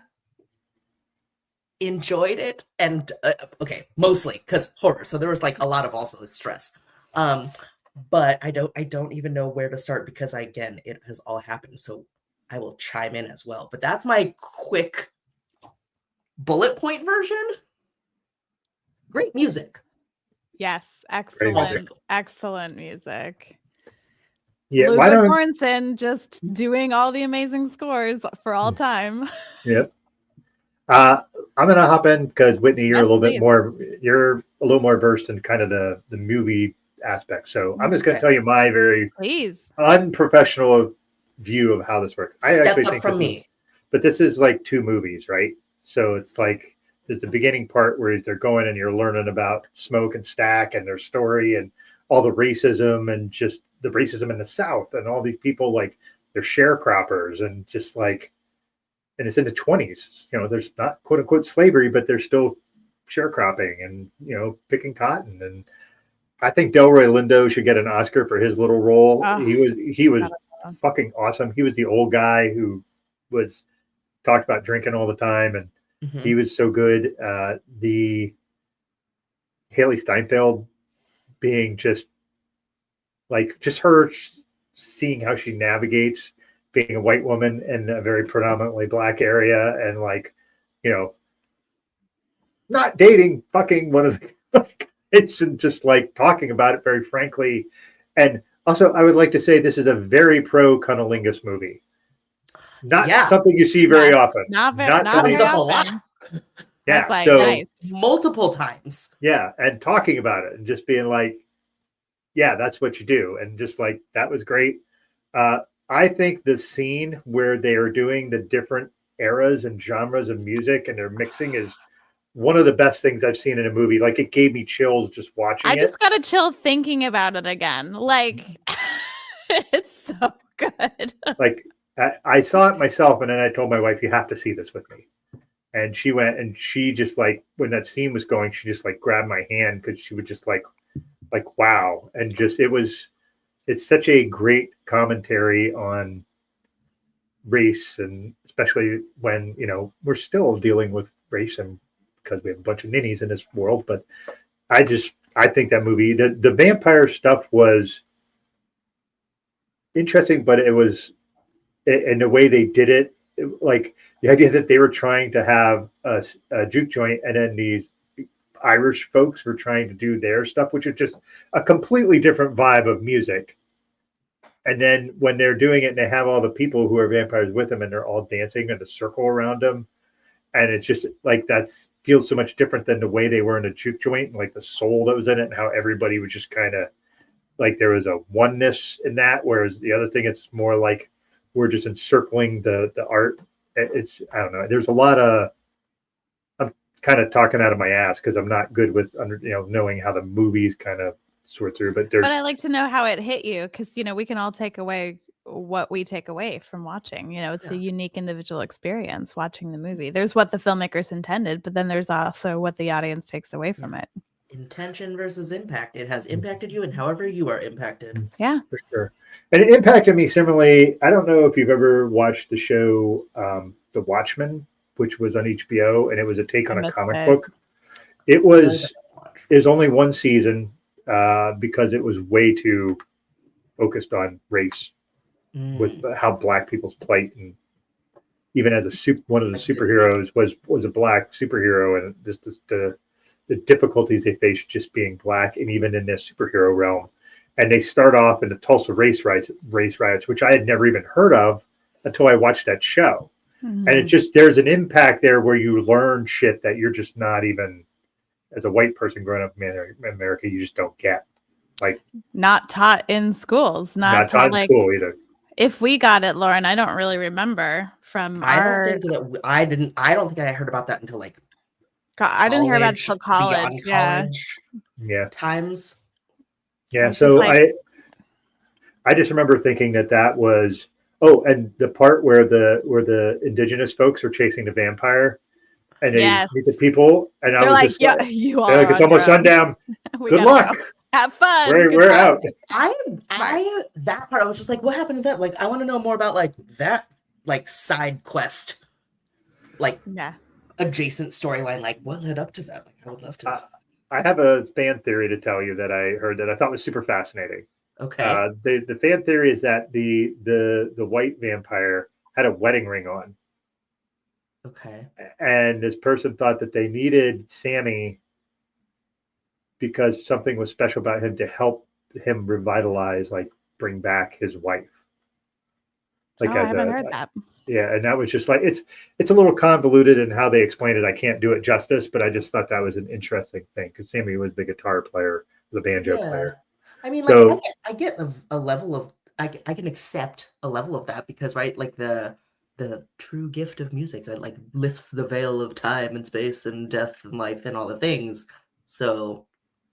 enjoyed it, and mostly because horror. So there was like a lot of also stress. But I don't even know where to start because again, it has all happened. So I will chime in as well. But that's my quick bullet point version. Great music. Yes, excellent music. Yeah, Ludwig Göransson just doing all the amazing scores for all time. Yep. I'm gonna hop in because Whitney, you're a little more versed in kind of the movie aspect. So I'm just gonna tell you my very unprofessional view of how this works. I actually think but this is like 2 movies, right? So it's like there's the beginning part where they're going and you're learning about Smoke and Stack and their story and all the racism and just the racism in the South and all these people like they're sharecroppers and just like, and it's in the 20s. You know, there's not quote unquote slavery, but they're still sharecropping and, you know, picking cotton. And I think Delroy Lindo should get an Oscar for his little role. Oh, he was fucking awesome. He was the old guy who was talked about drinking all the time, and he was so good. The Haley Steinfeld being just her seeing how she navigates being a white woman in a very predominantly black area, and like, you know, not dating fucking one of the it's and just like talking about it very frankly. And also I would like to say this is a very pro cunnilingus movie. Not something you see very often. Not very often. Yeah, like, so nice. Multiple times. Yeah, and talking about it and just being like, yeah, that's what you do. And just like, that was great. I think the scene where they are doing the different eras and genres of music and they're mixing is one of the best things I've seen in a movie. Like, it gave me chills just watching it. I just got a chill thinking about it again. Like, it's so good. Like, I saw it myself, and then I told my wife, you have to see this with me. And she went, and she just like, when that scene was going, she just like grabbed my hand because she would just like, wow. And just, it's such a great commentary on race, and especially when, you know, we're still dealing with race and because we have a bunch of ninnies in this world. But I think that movie, the vampire stuff was interesting, but it was, in the way they did it, like the idea that they were trying to have a juke joint and then these Irish folks were trying to do their stuff, which is just a completely different vibe of music. And then when they're doing it and they have all the people who are vampires with them and they're all dancing in a circle around them. And it's just like, that feels so much different than the way they were in a juke joint and like the soul that was in it and how everybody was just kind of like, there was a oneness in that. Whereas the other thing, it's more like, we're just encircling the art. It's, I don't know. There's a lot of, I'm kind of talking out of my ass because I'm not good with knowing how the movies kind of sort through. But I like to know how it hit you, because we can all take away what we take away from watching. It's a unique individual experience watching the movie. There's what the filmmakers intended, but then there's also what the audience takes away from it. Intention versus impact. It has impacted you, and however you are impacted. Yeah, for sure. And it impacted me similarly. I don't know if you've ever watched the show The Watchmen, which was on HBO, and it was a take on a comic book. It was only one season because it was way too focused on race with how black people's plight, and even as one of the superheroes was a black superhero, and just the difficulties they face just being black, and even in this superhero realm. And they start off in the Tulsa race riots, which I had never even heard of until I watched that show. Mm-hmm. And it just, there's an impact there where you learn shit that you're just not even, as a white person growing up in America, you just don't get. Like, not taught in schools, not taught in school either. If we got it, Lauren, I don't really remember from I don't think I heard about that until like I didn't hear about it until college. Yeah. Times. Yeah. So I just remember thinking that was, and the part where the indigenous folks are chasing the vampire and they meet the people, and I was like, just it's almost sundown. Good luck. Have fun. We're out. That part, I was just like, what happened to that? Like, I want to know more about like that, like side quest, like adjacent storyline. Like, what led up to that? Like, I would love to. I have a fan theory to tell you that I heard that I thought was super fascinating. Okay. The fan theory is that the white vampire had a wedding ring on. Okay. And this person thought that they needed Sammy because something was special about him to help him revitalize, like bring back his wife. Like, I haven't heard that. Yeah, and that was just like, it's a little convoluted in how they explained it. I can't do it justice, but I just thought that was an interesting thing because Sammy was the guitar player, the banjo player. I mean, like, I get a level of, I can accept a level of that because, right, like the the true gift of music that like lifts the veil of time and space and death and life and all the things. So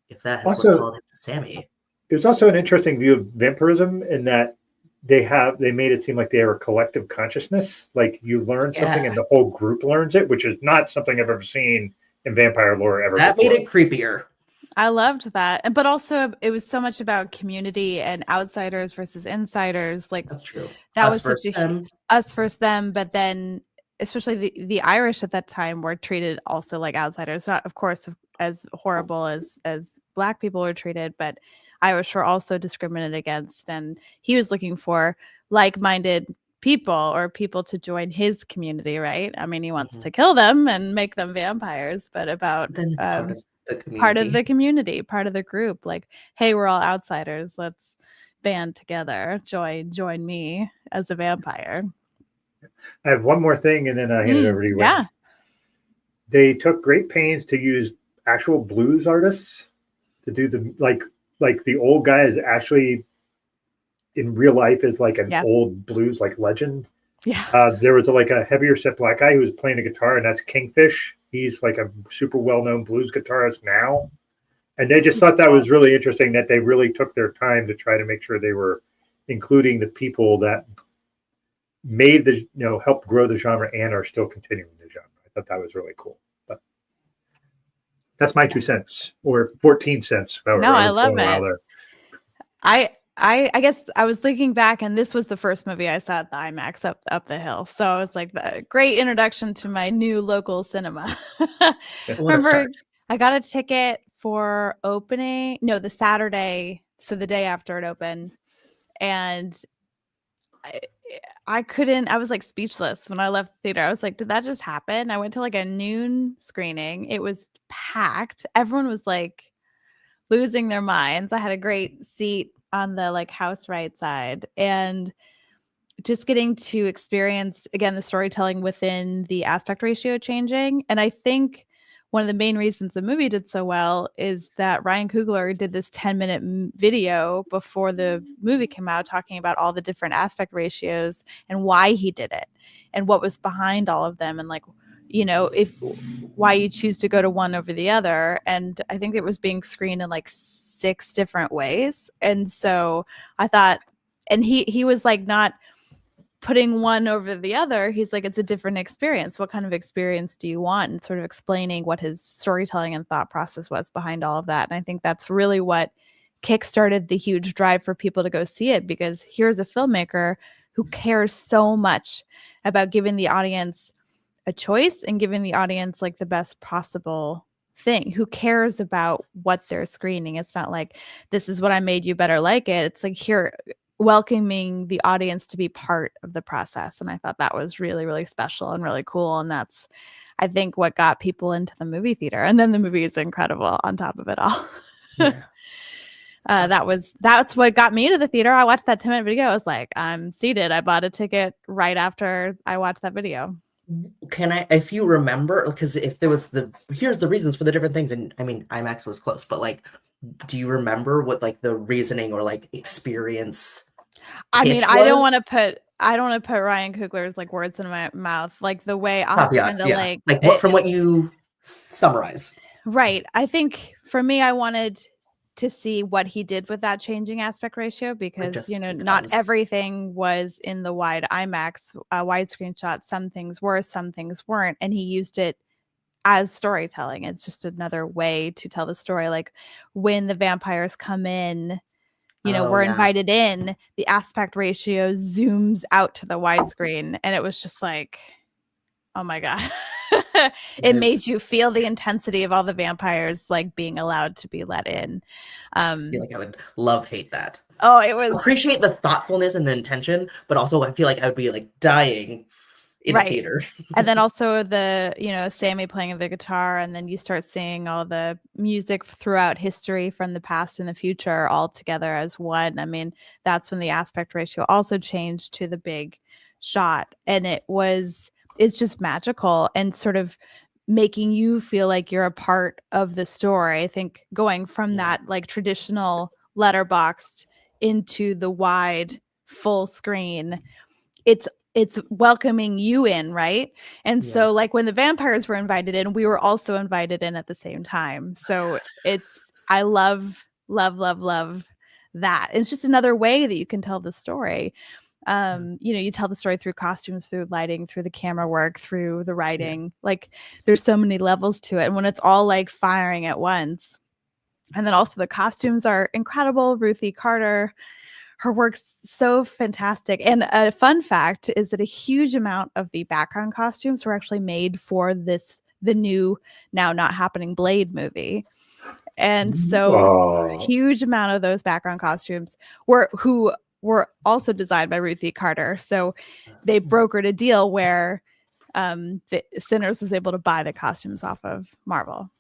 if that is what called him Sammy. There's also an interesting view of vampirism in that they made it seem like they are a collective consciousness. Like you learn something and the whole group learns it, which is not something I've ever seen in vampire lore ever. That made it creepier. I loved that. But also it was so much about community and outsiders versus insiders. Like that's true. That was such a us versus them, but then especially the Irish at that time were treated also like outsiders. Not of course as horrible as Black people were treated, but Irish were also discriminated against, and he was looking for like-minded people or people to join his community, right? I mean, he wants to kill them and make them vampires, but about part of the community, part of the group, like, hey, we're all outsiders, let's band together, join me as a vampire. I have one more thing and then I hand it over to you. Yeah. They took great pains to use actual blues artists to do the like the old guy is actually in real life is like an old blues like legend. Yeah. There was a heavier set Black guy who was playing a guitar, and that's Kingfish. He's like a super well-known blues guitarist now. And they just thought that was really interesting that they really took their time to try to make sure they were including the people that made the, helped grow the genre and are still continuing the genre. I thought that was really cool. But that's my 2 cents or 14 cents. No, I love it. I guess I was thinking back, and this was the first movie I saw at the IMAX up the hill. So it was like the great introduction to my new local cinema. Remember, I got a ticket for the Saturday, so the day after it opened, and I was like speechless when I left the theater. I was like, did that just happen? I went to like a noon screening. It was packed. Everyone was like losing their minds. I had a great seat on the like house right side, and just getting to experience again the storytelling within the aspect ratio changing. And I think one of the main reasons the movie did so well is that Ryan Coogler did this 10-minute video before the movie came out talking about all the different aspect ratios and why he did it and what was behind all of them, and like, why you choose to go to one over the other. And I think it was being screened in like 6 different ways. And so I thought, and he was like not putting one over the other. He's like, it's a different experience. What kind of experience do you want? And sort of explaining what his storytelling and thought process was behind all of that. And I think that's really what kickstarted the huge drive for people to go see it, because here's a filmmaker who cares so much about giving the audience a choice and giving the audience like the best possible thing, who cares about what they're screening. It's not like, this is what I made, you better like it. It's like, here, welcoming the audience to be part of the process. And I thought that was really, really special and really cool. And that's, I think, what got people into the movie theater. And then the movie is incredible on top of it all. Yeah. That's what got me to the theater. I watched that 10-minute video. I was like, I'm seated. I bought a ticket right after I watched that video. Can I, if you remember, because if there was here's the reasons for the different things, and I mean, IMAX was close, but like, do you remember what like the reasoning or like experience? I mean, I don't want to put Ryan Coogler's like words in my mouth, like the way I'll kind of like what from what you summarize. Right. I think for me, I wanted to see what he did with that changing aspect ratio, because not everything was in the wide IMAX widescreen shot. Some things were, some things weren't, and he used it as storytelling. It's just another way to tell the story. Like when the vampires come in, we're invited in, the aspect ratio zooms out to the widescreen, and it was just like, oh my God. It made you feel the intensity of all the vampires like being allowed to be let in. I feel like I would hate that. Oh, it was, appreciate the thoughtfulness and the intention, but also I feel like I would be like dying in a theater. And then also the, Sammy playing the guitar, and then you start seeing all the music throughout history from the past and the future all together as one. I mean, that's when the aspect ratio also changed to the big shot, and it's just magical and sort of making you feel like you're a part of the story. I think going from that like traditional letterboxed into the wide full screen, it's it's welcoming you in, right? And so like when the vampires were invited in, we were also invited in at the same time. So I love that. It's just another way that you can tell the story. You tell the story through costumes, through lighting, through the camera work, through the writing. Like there's so many levels to it. And when it's all like firing at once. And then also the costumes are incredible. Ruthie Carter, her work's so fantastic. And a fun fact is that a huge amount of the background costumes were actually made for the new, now not happening Blade movie. And so huge amount of those background costumes were also designed by Ruthie Carter. So they brokered a deal where Sinners was able to buy the costumes off of Marvel.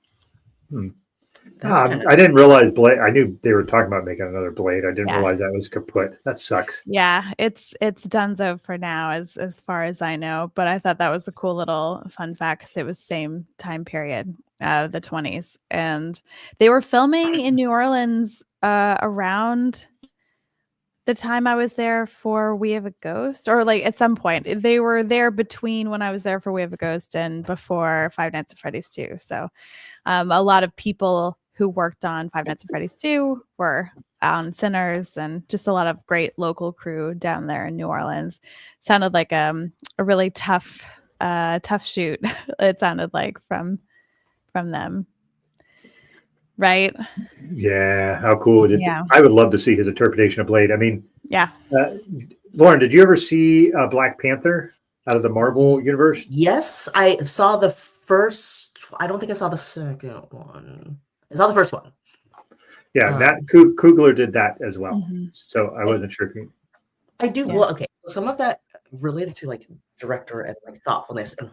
I didn't realize Blade. I knew they were talking about making another Blade. I didn't realize that was kaput. That sucks. Yeah, it's donezo for now, as far as I know. But I thought that was a cool little fun fact because it was same time period, the 20s, and they were filming in New Orleans around the time I was there for We Have a Ghost, or like at some point. They were there between when I was there for We Have a Ghost and before Five Nights at Freddy's 2. So a lot of people who worked on Five Nights at Freddy's 2 were on Sinners, and just a lot of great local crew down there in New Orleans. Sounded like a really tough shoot. It sounded like from them. Right? Yeah, how cool. Yeah. I would love to see his interpretation of Blade. I mean, yeah. Lauren, did you ever see Black Panther out of the Marvel universe? Yes, I saw the first. I don't think I saw the second one. I saw the first one. Yeah, Matt Coogler did that as well. Mm-hmm. So I wasn't sure if you... I do. Yeah. Well, okay. So some of that related to like director and like thoughtfulness, and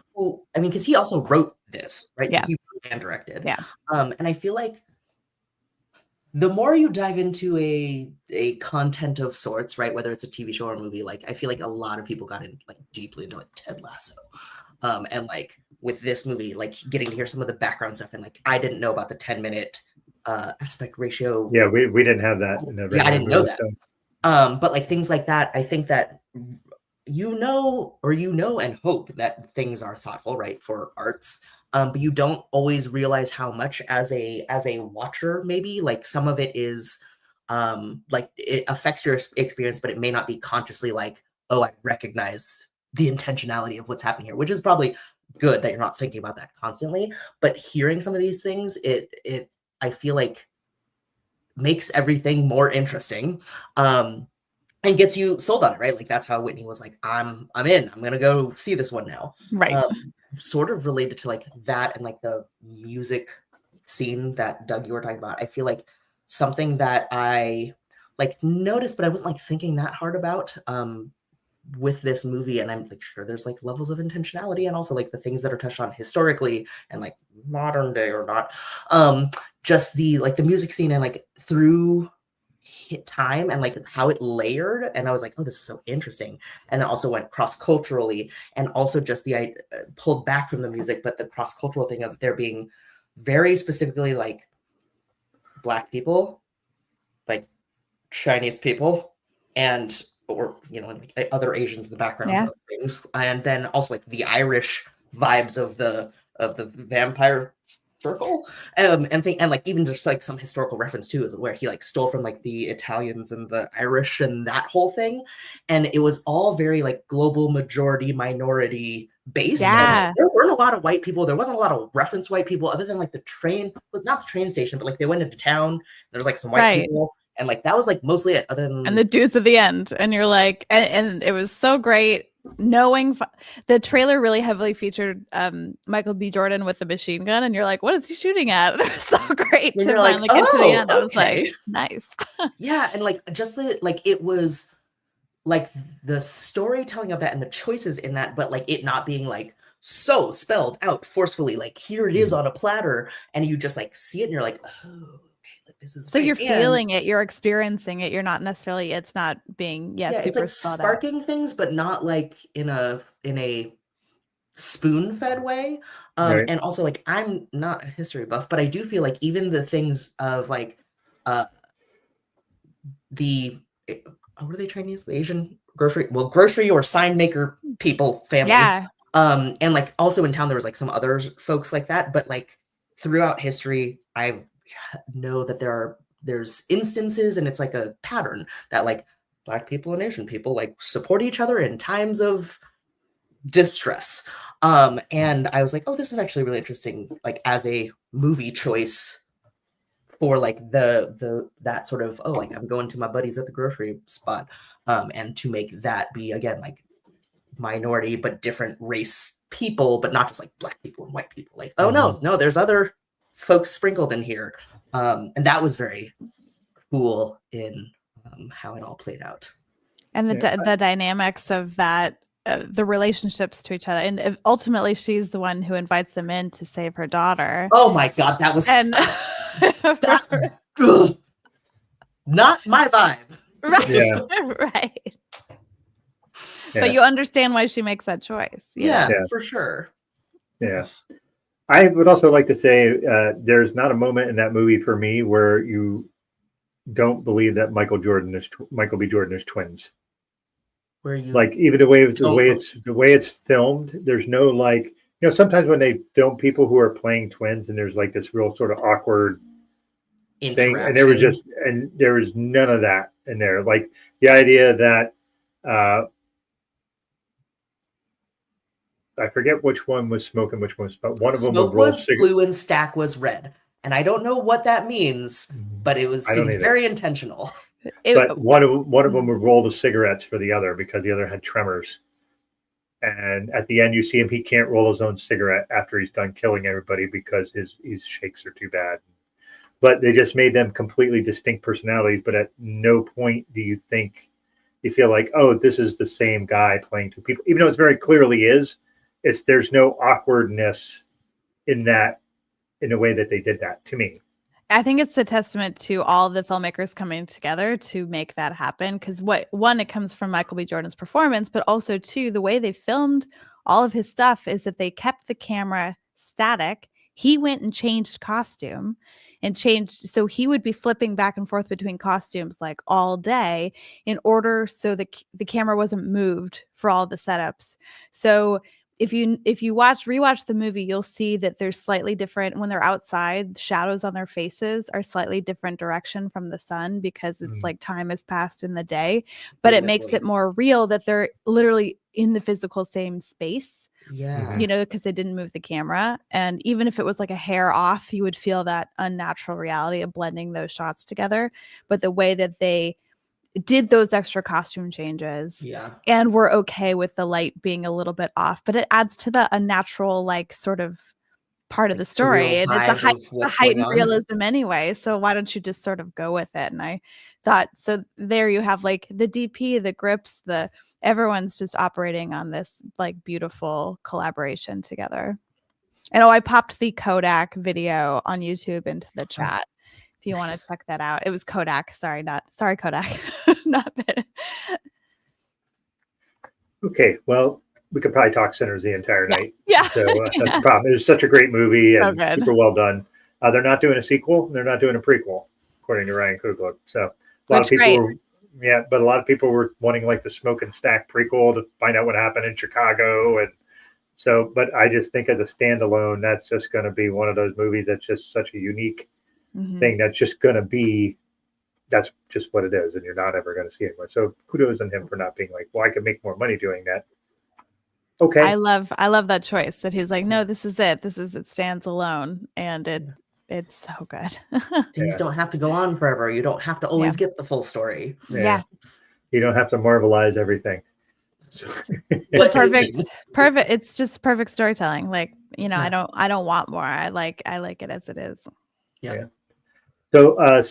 because he also wrote this, right? Yeah. So he wrote and directed. Yeah. And I feel like the more you dive into a content of sorts, right, whether it's a TV show or a movie, like I feel like a lot of people got in like deeply into like Ted Lasso, and like with this movie, like getting to hear some of the background stuff, and like I didn't know about the 10-minute aspect ratio. Yeah, we didn't have that. I didn't know that. But like things like that, I think that you know and hope that things are thoughtful, right, for arts. But you don't always realize how much as a watcher, maybe like some of it is like it affects your experience, but it may not be consciously like, oh, I recognize the intentionality of what's happening here, which is probably good that you're not thinking about that constantly. But hearing some of these things, it I feel like makes everything more interesting. And gets you sold on it, right? Like that's how Whitney was like, I'm in. I'm gonna go see this one now. Right. Sort of related to like that and like the music scene that Doug you were talking about. I feel like something that I like noticed, but I wasn't like thinking that hard about with this movie. And I'm like sure there's like levels of intentionality and also like the things that are touched on historically and like modern day or not. Just the like the music scene and like through time and like how it layered, and I was like, oh, this is so interesting. And it also went cross-culturally, and also just I pulled back from the music, but the cross-cultural thing of there being very specifically like Black people, like Chinese people, and or like other Asians in the background of things, and then also like the Irish vibes of the vampire circle, and like even just like some historical reference too, where he like stole from like the Italians and the Irish and that whole thing, and it was all very like global majority minority based. Yeah. And there weren't a lot of white people. There wasn't a lot of reference white people other than like the train was not the train station, but like they went into town. There was like some white people. And like that was like mostly it, other than and the dudes at the end, and you're like, and it was so great knowing the trailer really heavily featured Michael B. Jordan with the machine gun, and you're like, what is he shooting at? It was so great to finally get to the end. I was like, nice. Yeah, and like just the like it was like the storytelling of that and the choices in that, but like it not being like so spelled out forcefully, like here it is on a platter, and you just like see it and you're like, oh. So you're feeling it, you're experiencing it. You're not necessarily, it's not being, super it's like sparking things, but not like in a spoon-fed way. And also like I'm not a history buff, but I do feel like even the things of like what are they Chinese? The Asian grocery or sign maker people family. Yeah. And like also in town there was like some other folks like that, but like throughout history I know that there's instances, and it's like a pattern that like Black people and Asian people like support each other in times of distress. And I was like, oh, this is actually really interesting, like as a movie choice for like that sort of, oh, like I'm going to my buddies at the grocery spot, and to make that be again like minority but different race people, but not just like Black people and white people, like, oh no, there's other folks sprinkled in here. And that was very cool in how it all played out. And the dynamics of that, the relationships to each other, and ultimately she's the one who invites them in to save her daughter. Oh my God, that was not my vibe. Right. Yeah. Right. Yeah. But you understand why she makes that choice. Yeah, for sure. Yeah. I would also like to say there's not a moment in that movie for me where you don't believe that Michael B. Jordan is twins. Where you like even the way it's filmed, there's no like, you know, sometimes when they film people who are playing twins and there's like this real sort of awkward thing, and there was none of that in there. Like the idea that I forget which one was smoking, which one was, but one of them was blue and Stack was red, and I don't know what that means, but it was very intentional. But one of them would roll the cigarettes for the other because the other had tremors. And at the end, you see him; he can't roll his own cigarette after he's done killing everybody because his shakes are too bad. But they just made them completely distinct personalities. But at no point do you feel like, oh, this is the same guy playing two people, even though it very clearly is. There's no awkwardness in that, in the way that they did that to me. I think it's the testament to all the filmmakers coming together to make that happen. Because it comes from Michael B. Jordan's performance, but also too, the way they filmed all of his stuff is that they kept the camera static. He went and changed costume so he would be flipping back and forth between costumes like all day in order so the camera wasn't moved for all the setups. So if you rewatch the movie, you'll see that there's slightly different when they're outside. Shadows on their faces are slightly different direction from the sun because it's like time has passed in the day, but it makes it more real that they're literally in the physical same space. Yeah, you know, because they didn't move the camera, and even if it was like a hair off, you would feel that unnatural reality of blending those shots together. But the way that they did those extra costume changes and we're okay with the light being a little bit off, but it adds to the unnatural like sort of part of the story, and it's a heightened realism anyway, so why don't you just sort of go with it? And I thought, so there you have like the DP, the grips, everyone's just operating on this like beautiful collaboration together. And I popped the Kodak video on YouTube into the chat if you want to check that out. It was Kodak. Sorry, Kodak. Not bad. Okay, well, we could probably talk Sinners the entire night. Yeah. So that's the problem. It was such a great movie and super well done. They're not doing a sequel. They're not doing a prequel, according to Ryan Coogler. So a lot of people were wanting like the Smoke and Stack prequel to find out what happened in Chicago. And so, but I just think as a standalone, that's just going to be one of those movies that's just such a unique thing that's just going to be, that's just what it is. And you're not ever going to see it more. So kudos on him for not being like, well, I could make more money doing that. Okay. I love that choice that he's like, no, this is it. It stands alone. And it's so good. Things don't have to go on forever. You don't have to always get the full story. Yeah. You don't have to marvelize everything. So. Perfect. It's just perfect storytelling. Like, you know, I don't want more. I like it as it is. Yeah. So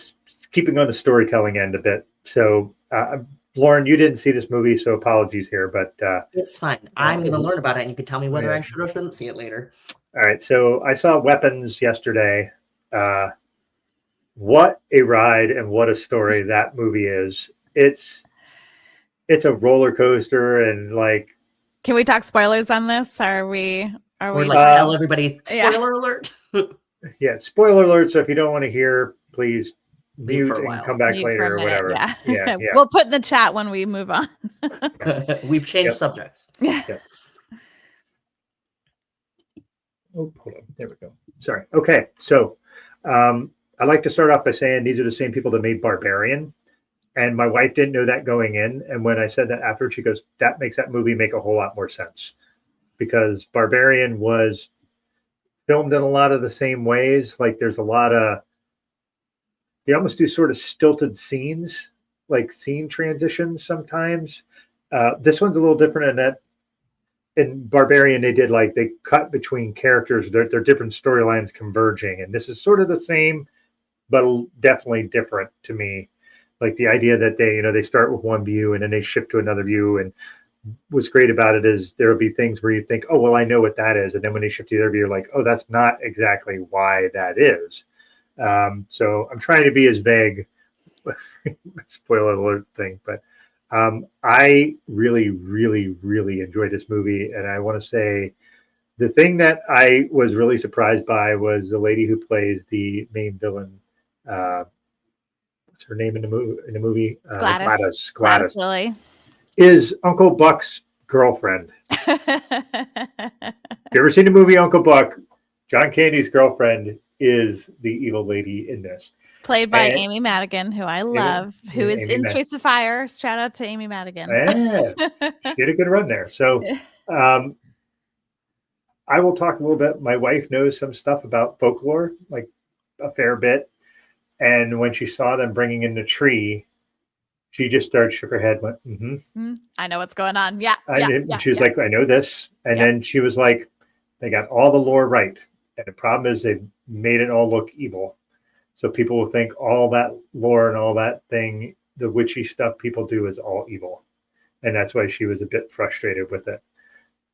keeping on the storytelling end a bit. So Lauren, you didn't see this movie, so apologies here, but it's fine. I'm going to learn about it, and you can tell me whether I should or shouldn't see it later. All right. So I saw Weapons yesterday. What a ride and what a story that movie is. It's a roller coaster, and like. Can we talk spoilers on this? Are we like tell everybody spoiler alert? Yeah, spoiler alert. So if you don't want to hear, please mute for a and while. come back Mute for a later or minute, whatever. yeah. Yeah. We'll put in the chat when we move on. We've changed subjects. Yep. Oh, hold on. There we go. Sorry. Okay. So I like to start off by saying these are the same people that made Barbarian. And my wife didn't know that going in. And when I said that after, she goes, that makes that movie make a whole lot more sense. Because Barbarian was filmed in a lot of the same ways. Like there's a lot of, you almost do sort of stilted scenes, like scene transitions sometimes. This one's a little different in that in Barbarian, they cut between characters. They're different storylines converging. And this is sort of the same, but definitely different to me. Like the idea that they start with one view and then they shift to another view. And what's great about it is there'll be things where you think, oh, well, I know what that is. And then when they shift to the other view, you're like, oh, that's not exactly why that is. So I'm trying to be as vague, spoiler alert thing, but I really, really, really enjoyed this movie. And I want to say the thing that I was really surprised by was the lady who plays the main villain. What's her name in the movie? Gladys Lily. Is Uncle Buck's girlfriend. If you ever seen the movie Uncle Buck, John Candy's girlfriend is the evil lady in this. Played by Amy Madigan, who I love, who is in Streets of Fire. Shout out to Amy Madigan. Yeah, she had a good run there. So I will talk a little bit. My wife knows some stuff about folklore, like a fair bit. And when she saw them bringing in the tree, she just shook her head, went, mm-hmm. I know what's going on. Yeah. She was like, I know this. And then she was like, they got all the lore right. And the problem is they made it all look evil. So people will think all that lore and all that thing, the witchy stuff people do is all evil. And that's why she was a bit frustrated with it.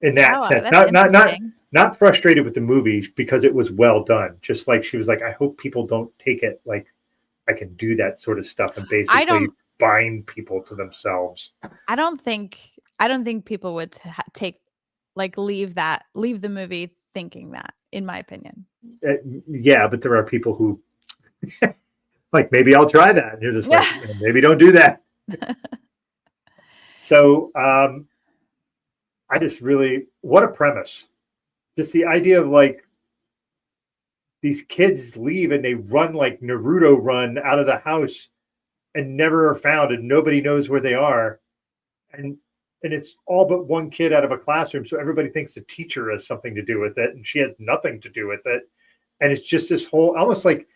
In that sense, not frustrated with the movie because it was well done. Just like she was like, I hope people don't take it like I can do that sort of stuff and basically bind people to themselves. I don't think people would leave the movie thinking that, in my opinion. Yeah, but there are people who like, maybe I'll try that. And you're just like, maybe don't do that. So I just really, what a premise. Just the idea of like these kids leave and they run like Naruto run out of the house and never are found and nobody knows where they are. And it's all but one kid out of a classroom. So everybody thinks the teacher has something to do with it and she has nothing to do with it. And it's just this whole, almost like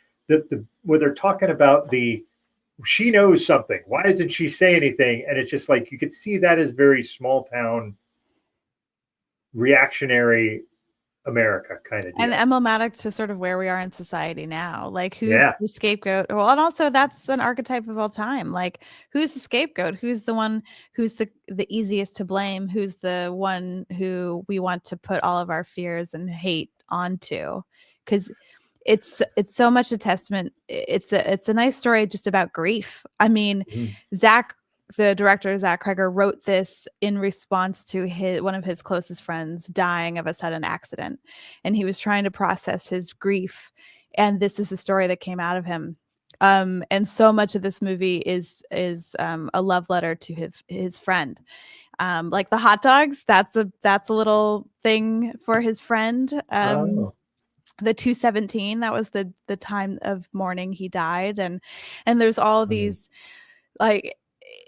where they're talking about she knows something. Why doesn't she say anything? And it's just like, you could see that as very small town reactionary America kind of deal. And emblematic to sort of where we are in society now. Like, who's the scapegoat? Well, and also that's an archetype of all time. Like, who's the scapegoat? Who's the one who's the easiest to blame? Who's the one who we want to put all of our fears and hate onto? Because it's so much a testament. It's a nice story just about grief. I mean, the director, Zach Kreger, wrote this in response to one of his closest friends dying of a sudden accident. And he was trying to process his grief. And this is the story that came out of him. And so much of this movie is a love letter to his friend. Like the hot dogs, that's a little thing for his friend. The 2/17, that was the time of mourning he died. And there's all these, like,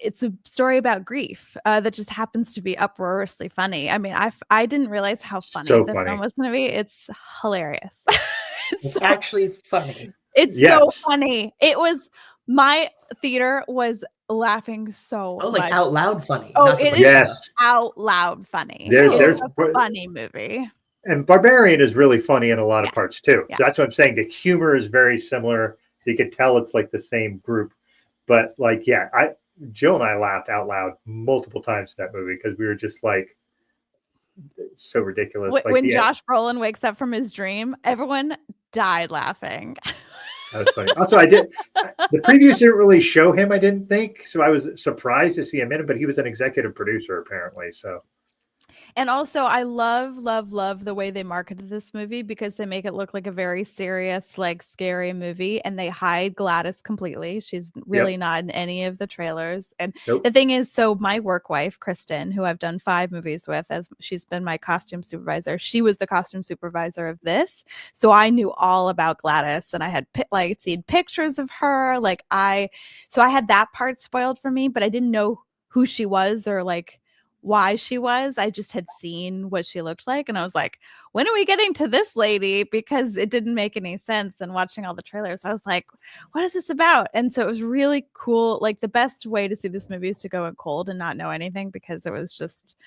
it's a story about grief that just happens to be uproariously funny. I mean, I didn't realize how funny film was going to be. It's hilarious. It's actually funny. It's so funny. It was, my theater was laughing so much. Out loud funny. It is out loud funny. There's a funny movie. And Barbarian is really funny in a lot of parts too. Yeah. So that's what I'm saying. The humor is very similar. You could tell it's like the same group. But like, Jill and I laughed out loud multiple times in that movie because we were just like, it's so ridiculous. When Josh Brolin wakes up from his dream, everyone died laughing. That was funny. Also, the previews didn't really show him, I didn't think. So I was surprised to see him in it, but he was an executive producer apparently. So. And also, I love, love, love the way they marketed this movie because they make it look like a very serious, like scary movie, and they hide Gladys completely. She's really not in any of the trailers. And the thing is, so my work wife, Kristen, who I've done 5 movies with, as she's been my costume supervisor, she was the costume supervisor of this. So I knew all about Gladys, and I had like seen pictures of her. So I had that part spoiled for me, but I didn't know who she was or like why she was. I just had seen what she looked like, and I was like, when are we getting to this lady? Because it didn't make any sense. And watching all the trailers, I was like, what is this about? And so it was really cool. Like, the best way to see this movie is to go in cold and not know anything, because it was just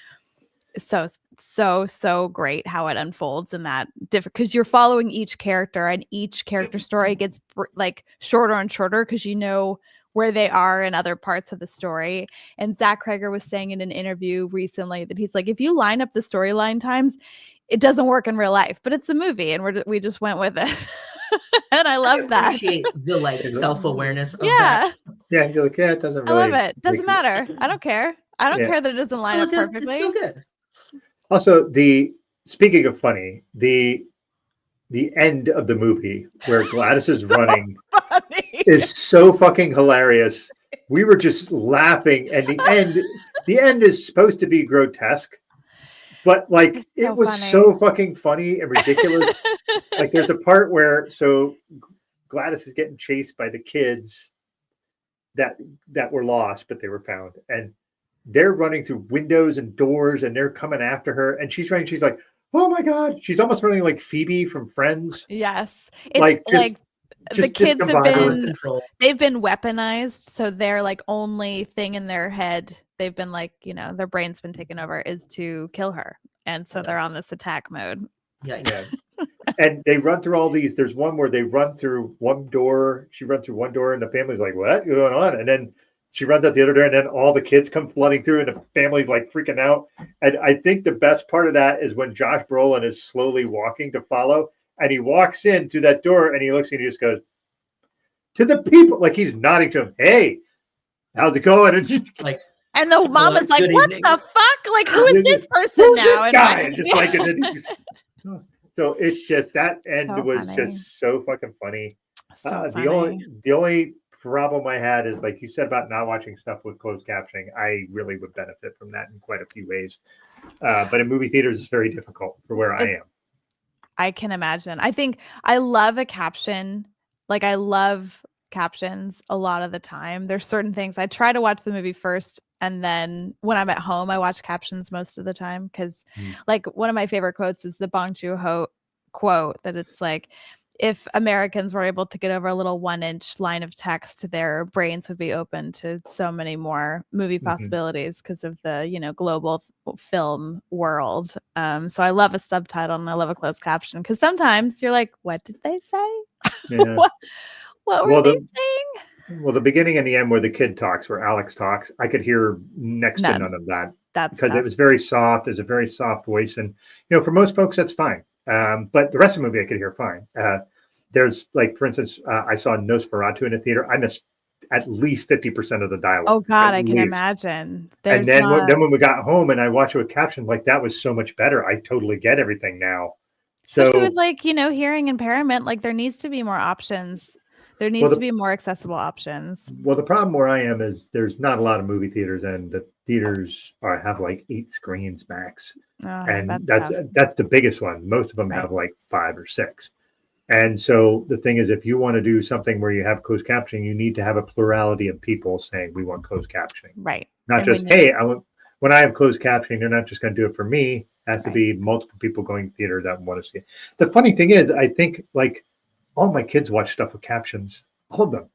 so great how it unfolds in that different, because you're following each character, and each character story gets like shorter and shorter because you know where they are in other parts of the story. And Zach Kreger was saying in an interview recently that he's like, if you line up the storyline times, it doesn't work in real life, but it's a movie, and we just went with it. And I love that. Appreciate the like self-awareness of that. Yeah, he's like, yeah, it doesn't really. I love it. Doesn't matter. I don't care. I don't care that it doesn't line up perfectly. It's still good. Also, speaking of funny, the end of the movie where Gladys is running is so fucking hilarious. We were just laughing, and the end is supposed to be grotesque, but like it was so fucking funny and ridiculous. Like, there's a part where Gladys is getting chased by the kids that were lost, but they were found, and they're running through windows and doors, and they're coming after her, and she's running. She's like, oh my God. She's almost running like Phoebe from Friends. Yes. It's the kids they've been weaponized. So their like only thing in their head, they've been like, their brain's been taken over, is to kill her. And so they're on this attack mode. Yeah. And they run through all these. There's one where they run through one door. She runs through one door, and the family's like, what's going on? And then she runs out the other door, and then all the kids come flooding through, and the family's like freaking out. And I think the best part of that is when Josh Brolin is slowly walking to follow, and he walks in through that door, and he looks and he just goes, to the people, like he's nodding to him, hey, how's it going? And she's like, and the mom is like, what the fuck? Like, who is this person Who's now? This guy? And just like, so it's just, that end was funny. Just so fucking funny. Funny. The only problem I had is, like you said about not watching stuff with closed captioning. I really would benefit from that in quite a few ways. But in movie theaters, it's very difficult for where I am. I can imagine. I think I love a caption. Like, I love captions a lot of the time. There's certain things I try to watch the movie first, and then when I'm at home, I watch captions most of the time, because like one of my favorite quotes is the Bong Joon-ho quote that it's like, if Americans were able to get over a little 1-inch line of text, their brains would be open to so many more movie possibilities because of the, global film world. So I love a subtitle and I love a closed caption, because sometimes you're like, what did they say? Yeah. what were they saying? Well, the beginning and the end where the kid talks, where Alex talks, I could hear next to none of that. That's because it was very soft. There's a very soft voice. And, for most folks, that's fine. But the rest of the movie I could hear fine. There's, like, for instance, I saw Nosferatu in a theater. I missed at least 50% of the dialogue. Oh, God, I can imagine. And then when we got home and I watched it with captions, like, that was so much better. I totally get everything now. Especially with, like, hearing impairment, like, there needs to be more options. There needs to be more accessible options. Well, the problem where I am is there's not a lot of movie theaters, and the theaters have like 8 screens max. And that's the biggest one. Most of them have like 5 or 6. And so the thing is, if you want to do something where you have closed captioning, you need to have a plurality of people saying we want closed captioning. Right. Not just, hey, when I have closed captioning, they're not just going to do it for me. It has to be multiple people going to theater that want to see it. The funny thing is, I think, like, all my kids watch stuff with captions, all of them.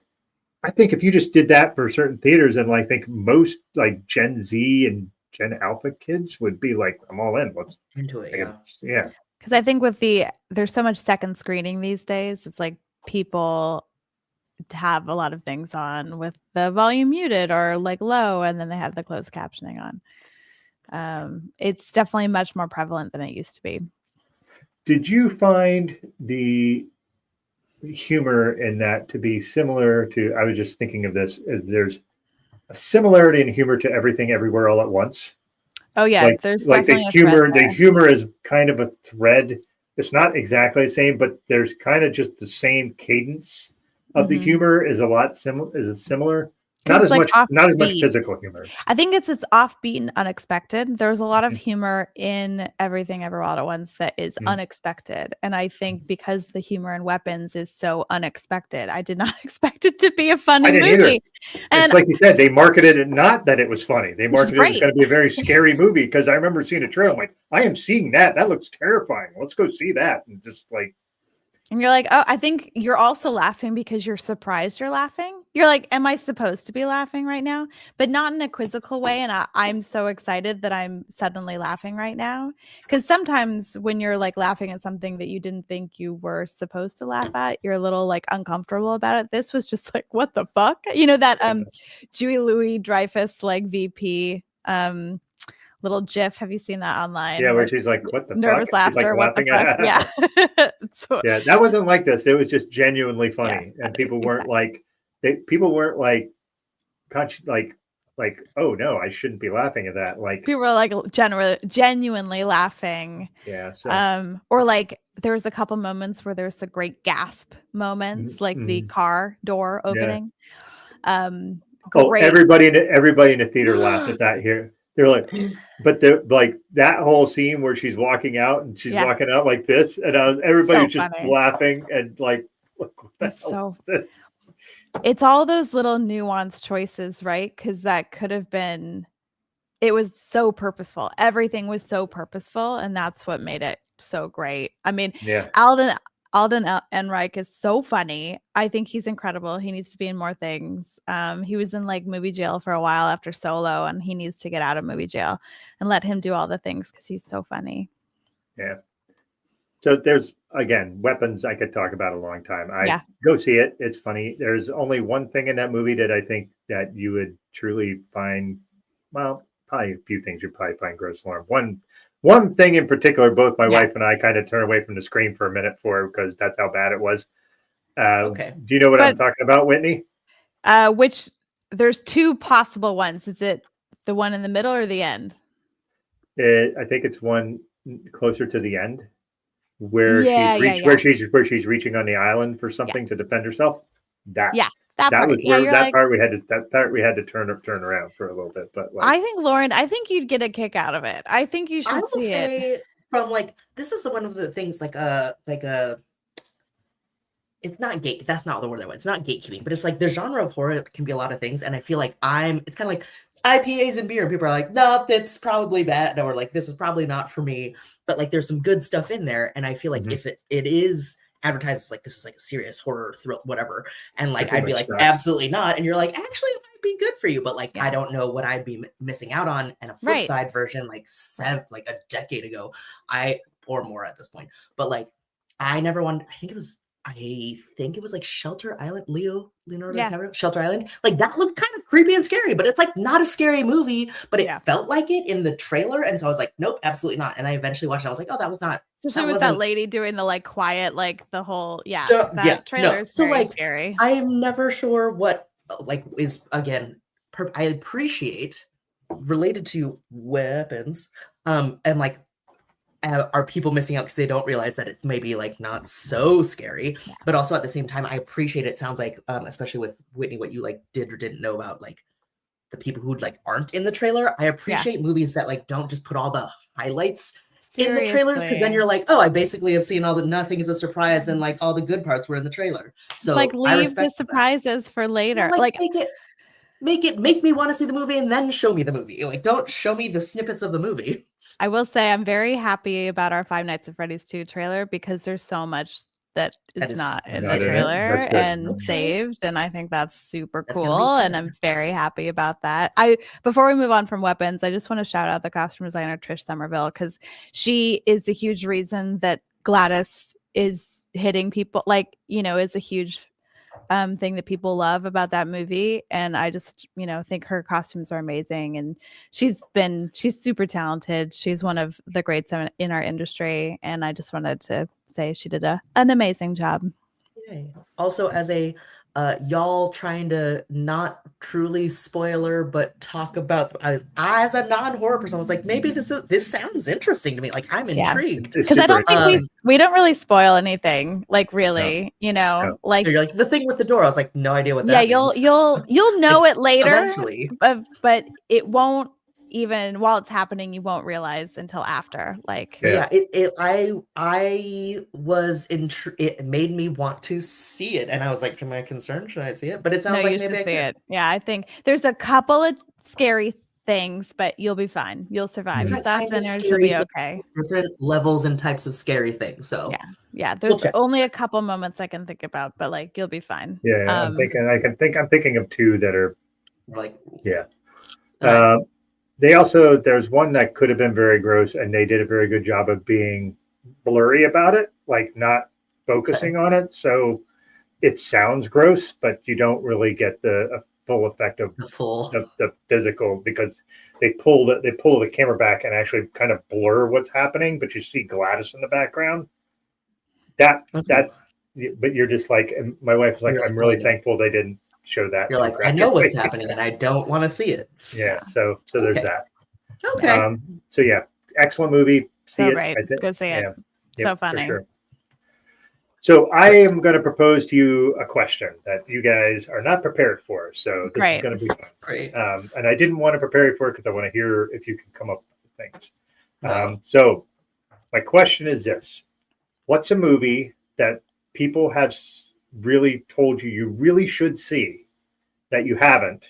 I think if you just did that for certain theaters, and I think most like Gen Z and Gen Alpha kids would be like, I'm all in. Let's into it. Yeah. Because I think there's so much second screening these days. It's like people have a lot of things on with the volume muted or like low, and then they have the closed captioning on. It's definitely much more prevalent than it used to be. Did you find the humor in that to be similar to, I was just thinking of this, there's a similarity in humor to Everything Everywhere All at Once? Oh yeah, there's definitely a thread there. The humor is kind of a thread. It's not exactly the same, but there's kind of just the same cadence of the humor is a lot similar. Not as much physical humor. I think it's offbeat and unexpected. There's a lot of humor in Everything Everywhere All at Once that is unexpected. And I think because the humor in Weapons is so unexpected, I did not expect it to be a funny movie. Either. And it's like you said, they marketed it not that it was funny. They marketed it was going to be a very scary movie, because I remember seeing a trailer. I'm like, I am seeing that. That looks terrifying. Let's go see that. And just like, and you're like, oh, I think you're also laughing because you're surprised you're laughing. You're like, am I supposed to be laughing right now? But not in a quizzical way. And I'm so excited that I'm suddenly laughing right now. Because sometimes when you're like laughing at something that you didn't think you were supposed to laugh at, you're a little like uncomfortable about it. This was just like, what the fuck? You know, that Julie Louis-Dreyfus like VP little GIF. Have you seen that online? Yeah, where she's like, "What the nervous fuck?" laughter. Like, what the fuck? Yeah. Yeah, that wasn't like this. It was just genuinely funny, and people weren't like, oh no, I shouldn't be laughing at that. Like people were like genuinely laughing. Yeah. So. Or like there was a couple moments where there's a great gasp moments, like the car door opening. Yeah. Everybody in the theater laughed at that here. They're like, but they're like that whole scene where she's walking out and she's walking out like this, and everybody was just laughing and like, what the hell is this? It's all those little nuanced choices, right? Because that could have been. It was so purposeful. Everything was so purposeful, and that's what made it so great. I mean, Alden Ehrenreich is so funny. I think he's incredible. He needs to be in more things. He was in like movie jail for a while after Solo, and he needs to get out of movie jail and let him do all the things because he's so funny. Yeah. So there's, again, Weapons I could talk about a long time. Go see it. It's funny. There's only one thing in that movie that I think that you would truly find, well, probably a few things you'd probably find gross, Lauren. One thing in particular, both my wife and I kind of turned away from the screen for a minute because that's how bad it was. Okay. Do you know what I'm talking about, Whitney? Which there's two possible ones. Is it the one in the middle or the end? I think it's one closer to the end, where she's reaching on the island for something to defend herself. That part we had to turn around for a little bit. But like, I think Lauren, you'd get a kick out of it. I think you should see it. From like, this is one of the things like it's not gate. That's not the word I want. It's not gatekeeping, but it's like the genre of horror can be a lot of things. And I feel like it's kind of like IPAs and beer. And people are like, no, that's probably bad. Or like, this is probably not for me. But like, there's some good stuff in there. And I feel like if it is advertised as like, this is like a serious horror thrill, whatever. And like, I'd be like, absolutely not. And you're like, actually, it might be good for you. But like, I don't know what I'd be missing out on. And a flip side version, like a decade ago, or more at this point. But like, I never wanted, I think it was like Shelter Island, Leonardo DiCaprio, Shelter Island. Like that looked kind of creepy and scary, but it's like not a scary movie, but it felt like it in the trailer. And so I was like, nope, absolutely not. And I eventually watched it. I was like, oh, that was not. Especially with that lady doing the like quiet, like the whole, trailer is so very like, scary. I am never sure what like is, again, I appreciate related to Weapons, and like, are people missing out because they don't realize that it's maybe like not so scary, but also at the same time, I appreciate it. Sounds like, especially with Whitney, what you like did or didn't know about like the people who like aren't in the trailer. I appreciate movies that like don't just put all the highlights in the trailers, because then you're like, oh, I basically have seen all the, nothing is a surprise, and like all the good parts were in the trailer. So like leave the surprises for later. Like make me want to see the movie and then show me the movie. Like don't show me the snippets of the movie. I will say I'm very happy about our Five Nights at Freddy's 2 trailer, because there's so much that is not in the trailer and saved, and I think that's super cool, and I'm very happy about that. Before we move on from Weapons, I just want to shout out the costume designer Trish Somerville, because she is a huge reason that Gladys is hitting people, like, is a huge thing that people love about that movie. And I just, think her costumes are amazing, and she's super talented. She's one of the greats in our industry, and I just wanted to say she did an amazing job. Yay. Also, as a y'all trying to not truly spoiler, but talk about as a non-horror person, I was like, maybe this sounds interesting to me. Like, I'm intrigued. Because I don't think we don't really spoil anything. Like, really, like you're like the thing with the door. I was like, no idea what that means. you'll know it later, eventually, but it won't. Even while it's happening, you won't realize until after. Like, I was it made me want to see it, and I was like, am I concerned? Should I see it? But it sounds like maybe I see it. Yeah, I think there's a couple of scary things, but you'll be fine. You'll survive. You'll be okay. Different levels and types of scary things. So yeah. There's only a couple moments I can think about, but like you'll be fine. Yeah, I'm thinking of two that are like there's one that could have been very gross, and they did a very good job of being blurry about it, like not focusing on it. So it sounds gross, but you don't really get the full effect of the physical, because they pull the camera back and actually kind of blur what's happening, but you see Gladys in the background. That's but you're just like, and my wife's like, I'm really thankful they didn't show that. You're like, I know what's happening and I don't want to see it. Yeah. So there's that. Okay. So yeah, excellent movie. See it. Go see it. So funny. Sure. So I am going to propose to you a question that you guys are not prepared for. So this is going to be fun. Great. And I didn't want to prepare you for it because I want to hear if you can come up with things. So my question is this: what's a movie that people have really told you really should see that you haven't,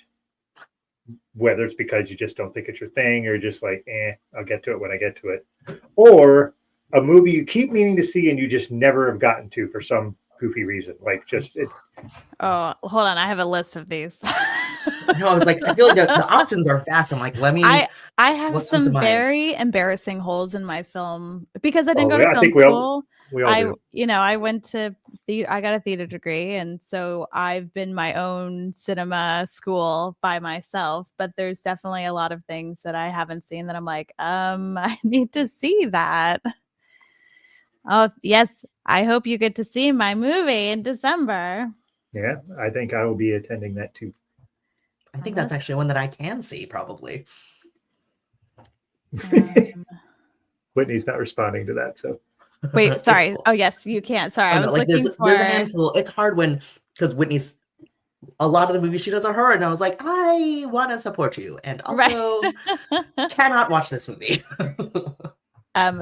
whether it's because you just don't think it's your thing, or just like, I'll get to it when I get to it, or a movie you keep meaning to see and you just never have gotten to for some goofy reason, like just it. Oh, hold on, I have a list of these. No, I was like, I feel like the options are vast. I'm like, let me. I have some very embarrassing holes in my film because I didn't go to film school. I went to I got a theater degree, and so I've been my own cinema school by myself. But there's definitely a lot of things that I haven't seen that I'm like, I need to see that. Oh yes, I hope you get to see my movie in December. Yeah, I think I will be attending that too. I think that's actually one that I can see, probably. Whitney's not responding to that, so. Wait, sorry. Oh, yes, you can. Sorry, I was looking for... There's a handful. It's hard because Whitney's... A lot of the movies she does are her, and I was like, I want to support you, and also cannot watch this movie.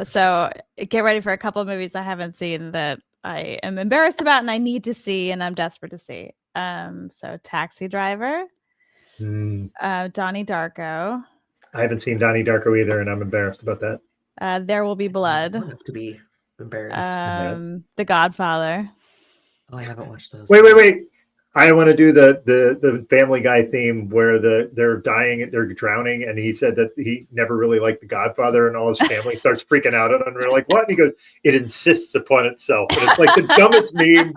So get ready for a couple of movies I haven't seen that I am embarrassed about and I need to see and I'm desperate to see. So Taxi Driver, Donnie Darko. I haven't seen Donnie Darko either, and I'm embarrassed about that. There Will Be Blood. I don't have to be embarrassed. The Godfather. Oh, I haven't watched those. Wait. I want to do the Family Guy theme where they're dying, they're drowning, and he said that he never really liked The Godfather, and all his family starts freaking out, and they're like, "What?" And he goes, "It insists upon itself," and it's like the dumbest meme.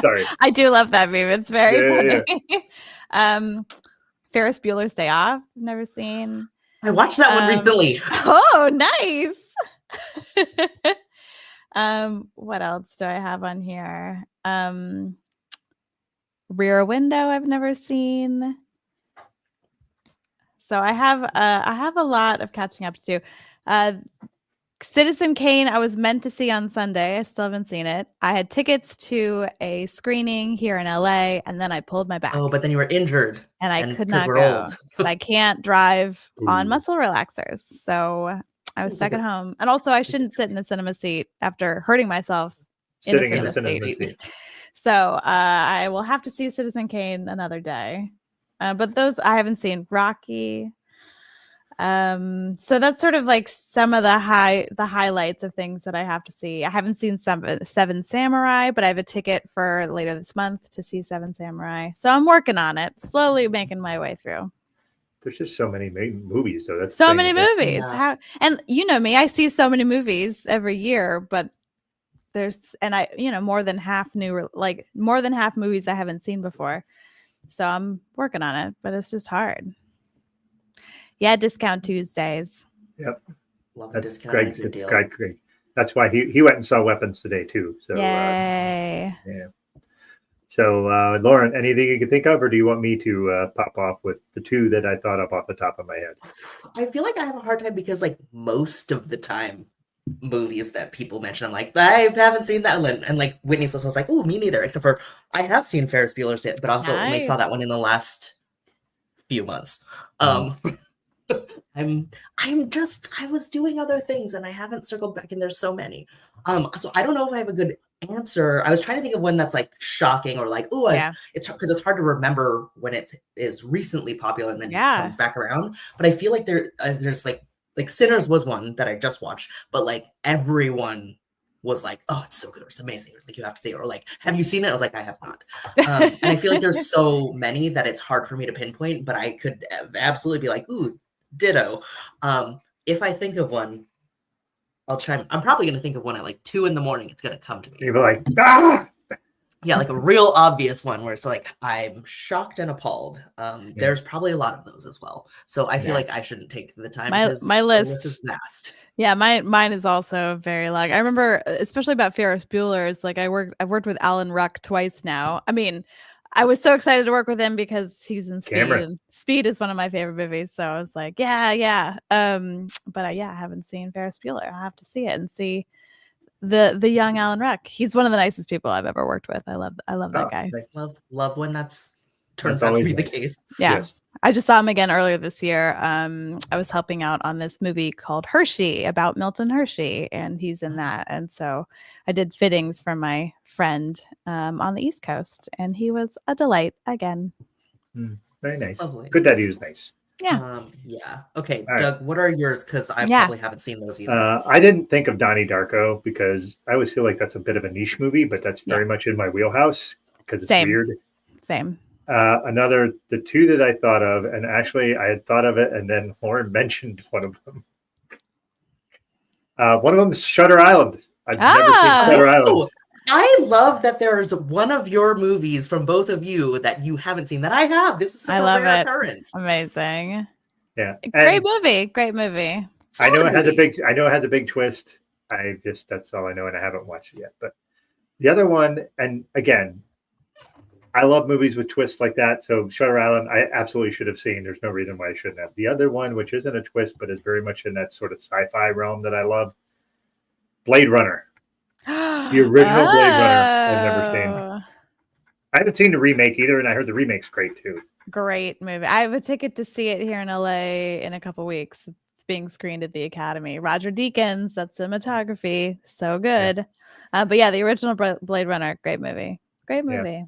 Sorry, I do love that meme. It's very funny. Ferris Bueller's Day Off. Never seen. I watched that one recently. Oh, nice. What else do I have on here? Rear Window I've never seen. So I have a lot of catching up to do. Citizen Kane I was meant to see on Sunday. I still haven't seen it. I had tickets to a screening here in LA, and then I pulled my back. Oh, but then you were injured. And I could not go. I can't drive on muscle relaxers. So I was stuck at home. And also I shouldn't sit in the cinema seat after hurting myself sitting in the cinema seat. So I will have to see Citizen Kane another day. But those I haven't seen. Rocky. So that's sort of like some of the highlights of things that I have to see. I haven't seen Seven Samurai, but I have a ticket for later this month to see Seven Samurai. So I'm working on it, slowly making my way through. There's just so many movies, though. That's so many movies. Yeah. And you know me, I see so many movies every year, but more than half movies I haven't seen before. So I'm working on it, but it's just hard. Yeah, Discount Tuesdays. Yep. Love that's Greg's Greg. That's why he went and saw Weapons today too. So yay. Yeah. So, Lauren, anything you can think of, or do you want me to pop off with the two that I thought of off the top of my head? I feel like I have a hard time because, like, most of the time, movies that people mention, I'm like, I haven't seen that one. And like Whitney's also was like, oh, me neither. Except for I have seen Ferris Bueller's Day, but also only saw that one in the last few months. I was doing other things and I haven't circled back, and there's so many. So I don't know if I have a good answer. I was trying to think of one that's like shocking or like, it's because it's hard to remember when it is recently popular and then comes back around. But I feel like there's like Sinners was one that I just watched, but like everyone was like, oh, it's so good, or it's amazing, or like you have to see it, or like, have you seen it? I was like, I have not. And I feel like there's so many that it's hard for me to pinpoint, but I could absolutely be like, ooh, ditto. If I think of one, I'm probably going to think of one at like 2 a.m. It's going to come to me. You'll be like, ah! Yeah, like a real obvious one where it's like, I'm shocked and appalled. There's probably a lot of those as well. So I feel like I shouldn't take the time because my list is vast. Yeah, mine is also very long. I remember, especially about Ferris Bueller's, like I've worked with Alan Ruck twice now. I mean, I was so excited to work with him because he's in Speed, and Speed is one of my favorite movies. So I was like, yeah. But I haven't seen Ferris Bueller. I have to see it and see the young Alan Ruck. He's one of the nicest people I've ever worked with. I love that guy. Love when turns out to be the case. Yeah. Yes. I just saw him again earlier this year. I was helping out on this movie called Hershey about Milton Hershey, and he's in that. And so I did fittings for my friend on the East Coast, and he was a delight again. Very nice. Lovely. Good that he was nice. Yeah. Okay, all Doug, what are yours? Because I probably haven't seen those either. I didn't think of Donnie Darko because I always feel like that's a bit of a niche movie, but that's very much in my wheelhouse because it's weird. Same. The two that I thought of, and actually I had thought of it, and then Lauren mentioned one of them. One of them is Shutter Island. I've never seen Shutter Island. I love that there's one of your movies from both of you that you haven't seen that I have. This is such a rare occurrence. Amazing. Yeah. Great movie. I know it has a big twist. That's all I know, and I haven't watched it yet. But the other one, and again, I love movies with twists like that. So Shutter Island, I absolutely should have seen. There's no reason why I shouldn't have. The other one, which isn't a twist, but is very much in that sort of sci-fi realm that I love, Blade Runner. The original Blade Runner I've never seen. I haven't seen the remake either, and I heard the remake's great too. Great movie. I have a ticket to see it here in LA in a couple weeks. It's being screened at the Academy. Roger Deakins, that's cinematography. So good. But yeah, the original Blade Runner, great movie. Great movie.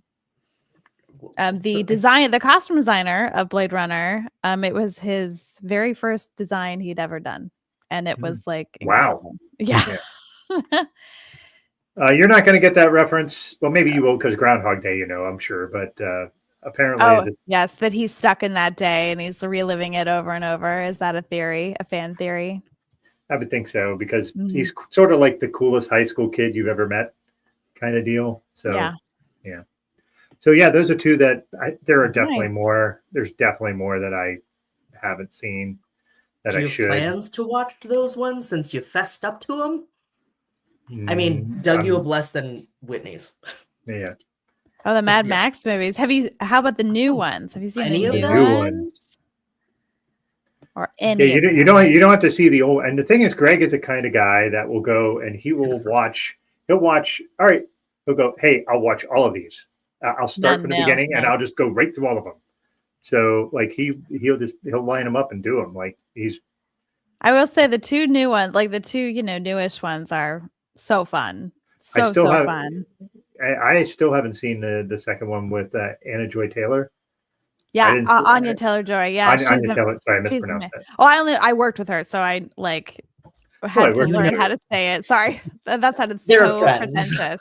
Yeah. The costume designer of Blade Runner, it was his very first design he'd ever done. And it was like, wow. Yeah. You're not going to get that reference. Well, maybe you will because Groundhog Day, I'm sure. But apparently. Yes, that he's stuck in that day and he's reliving it over and over. Is that a fan theory? I would think so because he's sort of like the coolest high school kid you've ever met kind of deal. So, yeah. So, yeah, those are two that there are definitely more. There's definitely more that I haven't seen that I should. Do you have plans to watch those ones since you fessed up to them? I mean, Doug, you have less than Whitney's. Yeah. Oh, the Mad Max movies. How about the new ones? Have you seen any of the new ones? Or any? Yeah, you don't have to see the old. And the thing is, Greg is the kind of guy that will go and he will watch. He'll watch. All right. He'll go. Hey, I'll watch all of these. I'll start from the beginning and I'll just go right through all of them. So like he'll line them up and do them. Like I will say the two new ones, like the two newish ones, are so fun. So fun. I still haven't seen the second one with Anna Joy Taylor. Yeah, Anya Taylor-Joy. Yeah, Anya Taylor. Sorry, I mispronounced that. Oh, I worked with her, so I had to learn how to say it. Sorry, that sounded so pretentious.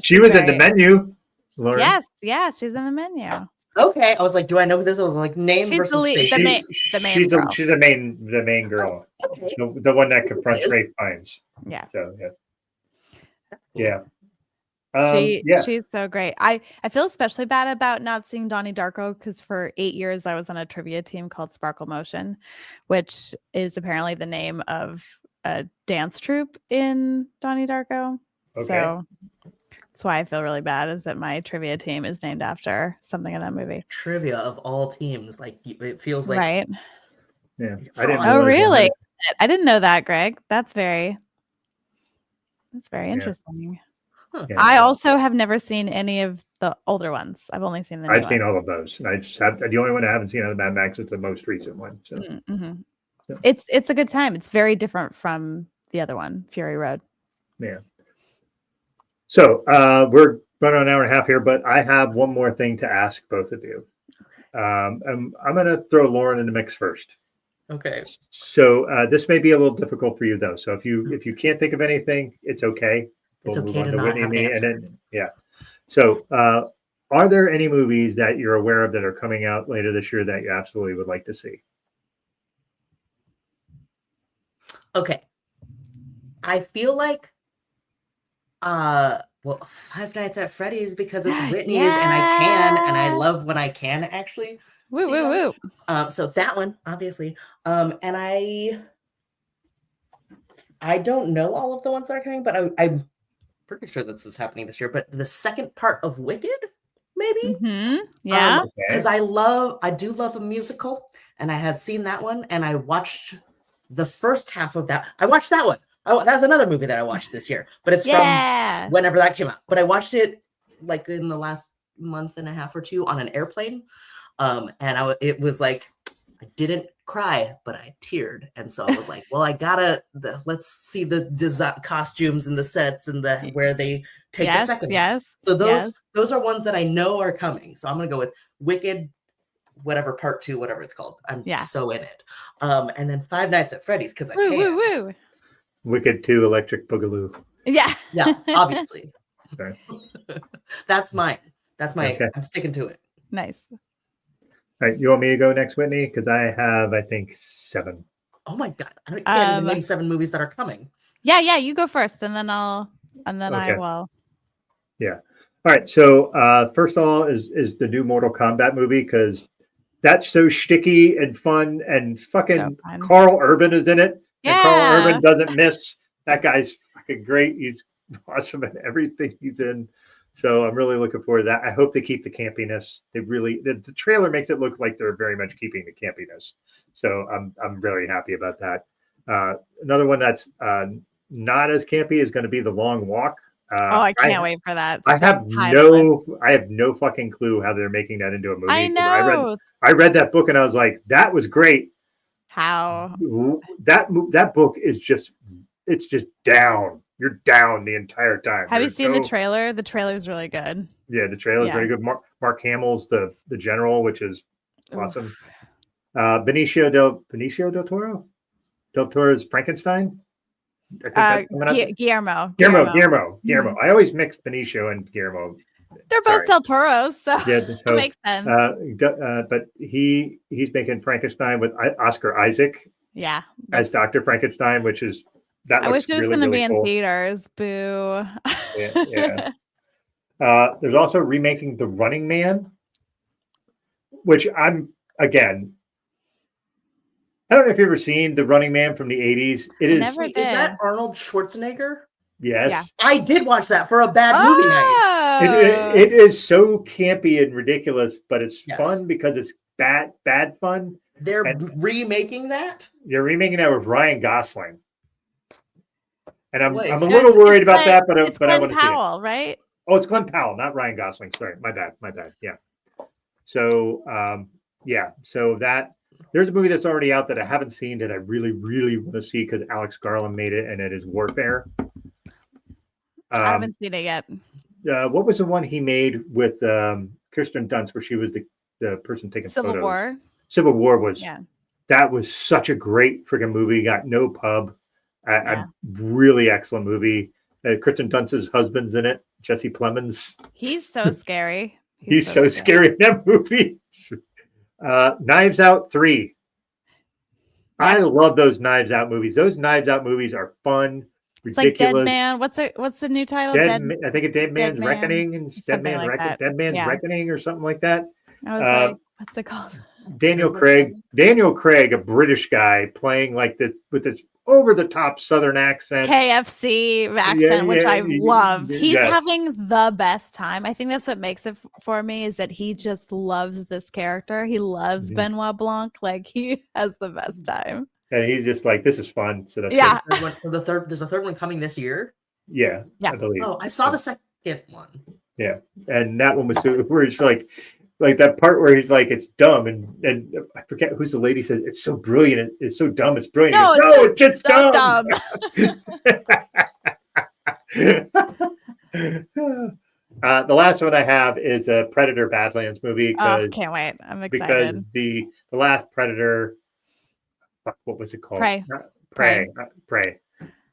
She was in the menu. Lauren. Yes, yeah, she's in the menu. Okay, I was like, do I know who this is? I was like, name she's versus face. The main girl. She's the main girl. Okay. The one that confronts Ray Fiennes. Yeah. So yeah. She's so great. I feel especially bad about not seeing Donnie Darko because for 8 years I was on a trivia team called Sparkle Motion, which is apparently the name of a dance troupe in Donnie Darko. Okay. So That's why I feel really bad, is that my trivia team is named after something in that movie. Trivia of all teams, like it feels like right. Yeah, I didn't. Oh, really? I didn't know that, Greg. That's very interesting. Huh. Yeah. I also have never seen any of the older ones. I've only seen the new I've seen ones. all of those, and I just have the only one I haven't seen on the Mad Max is the most recent one. So Yeah. It's a good time. It's very different from the other one, Fury Road. Yeah. So we're running an hour and a half here, but I have one more thing to ask both of you. I'm going to throw Lauren in the mix first. Okay. So this may be a little difficult for you though. So if you can't think of anything, it's okay. It's We'll okay move on to not Whitney have and me, an and answer. then So are there any movies that you're aware of that are coming out later this year that you absolutely would like to see? Okay. I feel like Five Nights at Freddy's, because it's Whitney's and I love when I can actually Woo, see woo, them. woo. So that one, obviously. And I don't know all of the ones that are coming, but I'm pretty sure this is happening this year. But the second part of Wicked, maybe? Yeah. Because I do love a musical, and I had seen that one, and I watched the first half of that. I watched that one. That's another movie that I watched this year, but it's from whenever that came out. But I watched it like in the last month and a half or two on an airplane. And it was like, I didn't cry, but I teared. And so I was like, well, let's see the design, costumes and the sets and where they take the second one. So those are ones that I know are coming. So I'm going to go with Wicked, whatever, part 2, whatever it's called. I'm so in it. And then Five Nights at Freddy's, because I can. Woo, woo. Wicked 2, Electric Boogaloo. Yeah, obviously. Okay. That's mine. I'm sticking to it. Nice. All right, you want me to go next, Whitney? Because I have, I think, 7. Oh my God, I can't even name 7 movies that are coming. Yeah, you go first, and then I will. Yeah. All right. So first of all is the new Mortal Kombat movie, because that's so sticky and fun, and fucking Carl Urban is in it. Yeah. And Carl Urban doesn't miss. That guy's fucking great. He's awesome in everything he's in. So I'm really looking forward to that. I hope they keep the campiness. The trailer makes it look like they're very much keeping the campiness. So I'm very happy about that. Another one that's not as campy is going to be The Long Walk. I can't wait for that. I have no fucking clue how they're making that into a movie. I know. I read that book and I was like, that was great. How that book is just down. You're down the entire time. Have you seen the trailer? The trailer's really good. Yeah, the trailer's very good. Mark Hamill's the general, which is awesome. Benicio del Toro. Del Toro's Frankenstein. I think Guillermo. I always mix Benicio and Guillermo. They're both Del Toros, so that makes sense. But he's making Frankenstein with Oscar Isaac. Yeah, as Dr. Frankenstein, which is I wish it was going to be cool. in theaters. Boo. Yeah. There's also remaking The Running Man, which I don't know if you've ever seen The Running Man from the 80s. Is that Arnold Schwarzenegger? Yes. Yeah. I did watch that for a bad movie night. It is so campy and ridiculous, but it's fun because it's bad fun. They're remaking that? They're remaking that with Ryan Gosling. And I'm a little worried about that, but I want to see it. Right? Oh, it's Glenn Powell, not Ryan Gosling. Sorry, my bad. Yeah. So, so there's a movie that's already out that I haven't seen that I really, really want to see because Alex Garland made it, and it is Warfare. I haven't seen it yet. What was the one he made with Kirsten Dunst, where she was the person taking Civil photos? War. Civil War was. That was such a great freaking movie. Got no pub. A really excellent movie. Kirsten Dunst's husband's in it. Jesse Plemons. He's so scary. He's so scary in that movie. Knives Out 3. I love those Knives Out movies. Those Knives Out movies are fun. It's ridiculous. Like Dead Man. What's the new title? I think it's Dead Man's Reckoning and Dead Man's Reckoning or something like that. I was like, what's it called? Daniel Craig, a British guy playing like this with this over the top Southern accent. KFC accent, which I love. He's having the best time. I think that's what makes it for me, is that he just loves this character. He loves Benoit Blanc. Like, he has the best time. And he's just like, this is fun. So that's good. So there's a third one coming this year? Yeah. I believe. Oh, I saw the second one. Yeah. And that one was where it's like that part where he's like, it's dumb, and I forget who's the lady said, it's so brilliant, it's so dumb, it's brilliant. No, it's just so dumb. The last one I have is a Predator Badlands movie. Can't wait. I'm excited. Because the last Predator, what was it called? Prey.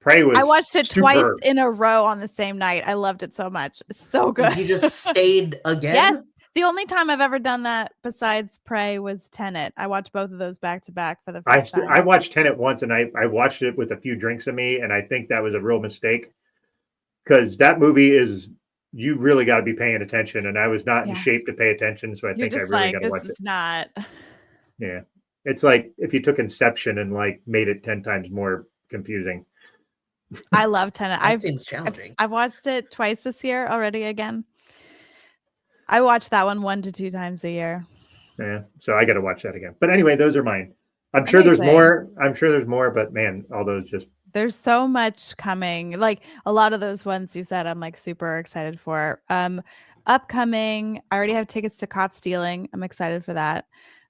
Prey was. I watched it twice in a row on the same night. I loved it so much. It's so good. You just stayed again? Yes. The only time I've ever done that besides Prey was Tenet. I watched both of those back to back for the first time. I watched Tenet once, and I watched it with a few drinks in me, and I think that was a real mistake, because that movie is, you really got to be paying attention, and I was not in shape to pay attention, so I think I really got to watch it. Not. Yeah, it's like if you took Inception and like made it 10 times more confusing. I love Tenet. That seems challenging. I've watched it twice this year already again. I watch that one 1 to 2 times a year. Yeah, so I got to watch that again. But anyway, those are mine. I'm sure there's more. But man, all those just. There's so much coming. Like a lot of those ones you said, I'm like super excited for. Upcoming, I already have tickets to Caught Stealing. I'm excited for that.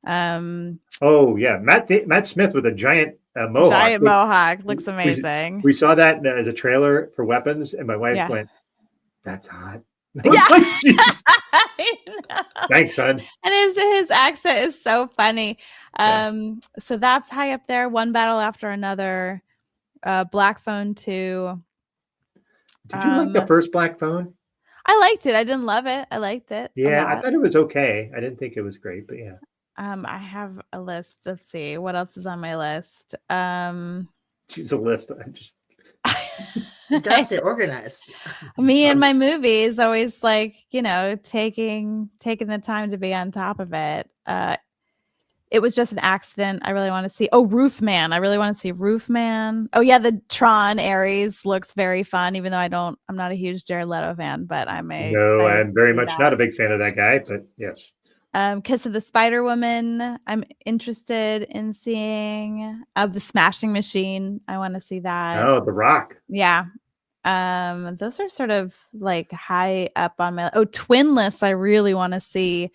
Oh yeah, Matt Smith with a giant mohawk. Giant mohawk looks amazing. We saw that as a trailer for Weapons, and my wife went, "That's hot." Yeah. Thanks, son. And his accent is so funny. So that's high up there. One Battle After Another. Black Phone 2. Did you like the first Black Phone? I liked it. I didn't love it. I liked it. Yeah, I thought it was okay. I didn't think it was great, but yeah. I have a list. Let's see what else is on my list. She's a list. She's got to stay organized. Me and my movies, always like, taking the time to be on top of it. It was just an accident. I really want to see. Oh, Roofman. I really want to see Roofman. Oh yeah, the Tron Ares looks very fun. Even though I'm not a huge Jared Leto fan, but I'm very much not a big fan of that guy. But yes. Kiss of the Spider Woman. I'm interested in seeing. The Smashing Machine. I want to see that. Oh, The Rock. Yeah. Those are sort of like high up on my. Oh, Twinless. I really want to see.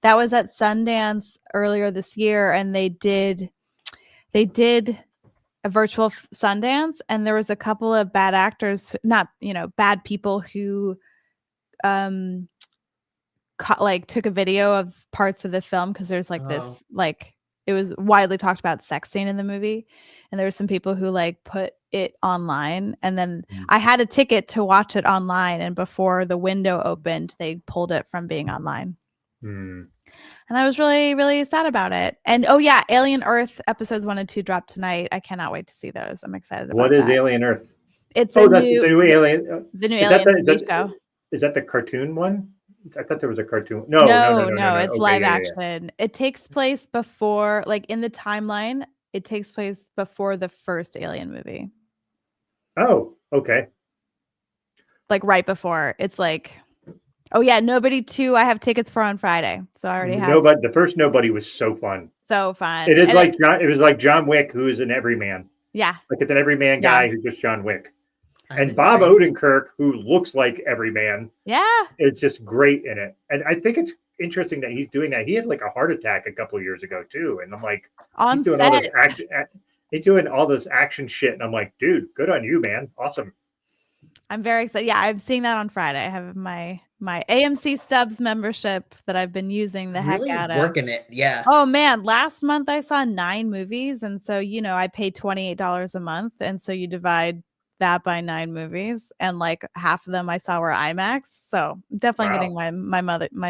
That was at Sundance earlier this year, and they did a virtual Sundance, and there was a couple of bad actors, not bad people who took a video of parts of the film, because there's this it was widely talked about sex scene in the movie, and there were some people who put it online, and then I had a ticket to watch it online, and before the window opened, they pulled it from being online. And I was really, really sad about it. And oh yeah, Alien Earth episodes 1 and 2 dropped tonight. I cannot wait to see those. I'm excited about What is Alien Earth? It's the new Alien. The new Alien show. Is that the cartoon one? I thought there was a cartoon. No, it's live action. Yeah. It takes place before, in the timeline, it takes place before the first Alien movie. Oh, okay. Right before. It's oh yeah, Nobody 2 I have tickets for on Friday. So I already have. The first Nobody was so fun. So fun. It is it was like John Wick, who is an everyman. Yeah. It's an everyman guy who's just John Wick. And Bob Odenkirk, who looks like everyman. Yeah. It's just great in it. And I think it's interesting that he's doing that. He had a heart attack a couple of years ago too. And I'm like, he's doing all this he's doing all this action shit. And I'm like, dude, good on you, man. Awesome. I'm very excited. Yeah, I'm seeing that on Friday. I have my AMC Stubs membership that I've been using the heck out of. Working it, yeah. Oh man, last month I saw 9 movies, and so I pay $28 a month, and so you divide that by 9 movies, and half of them I saw were IMAX. So definitely getting my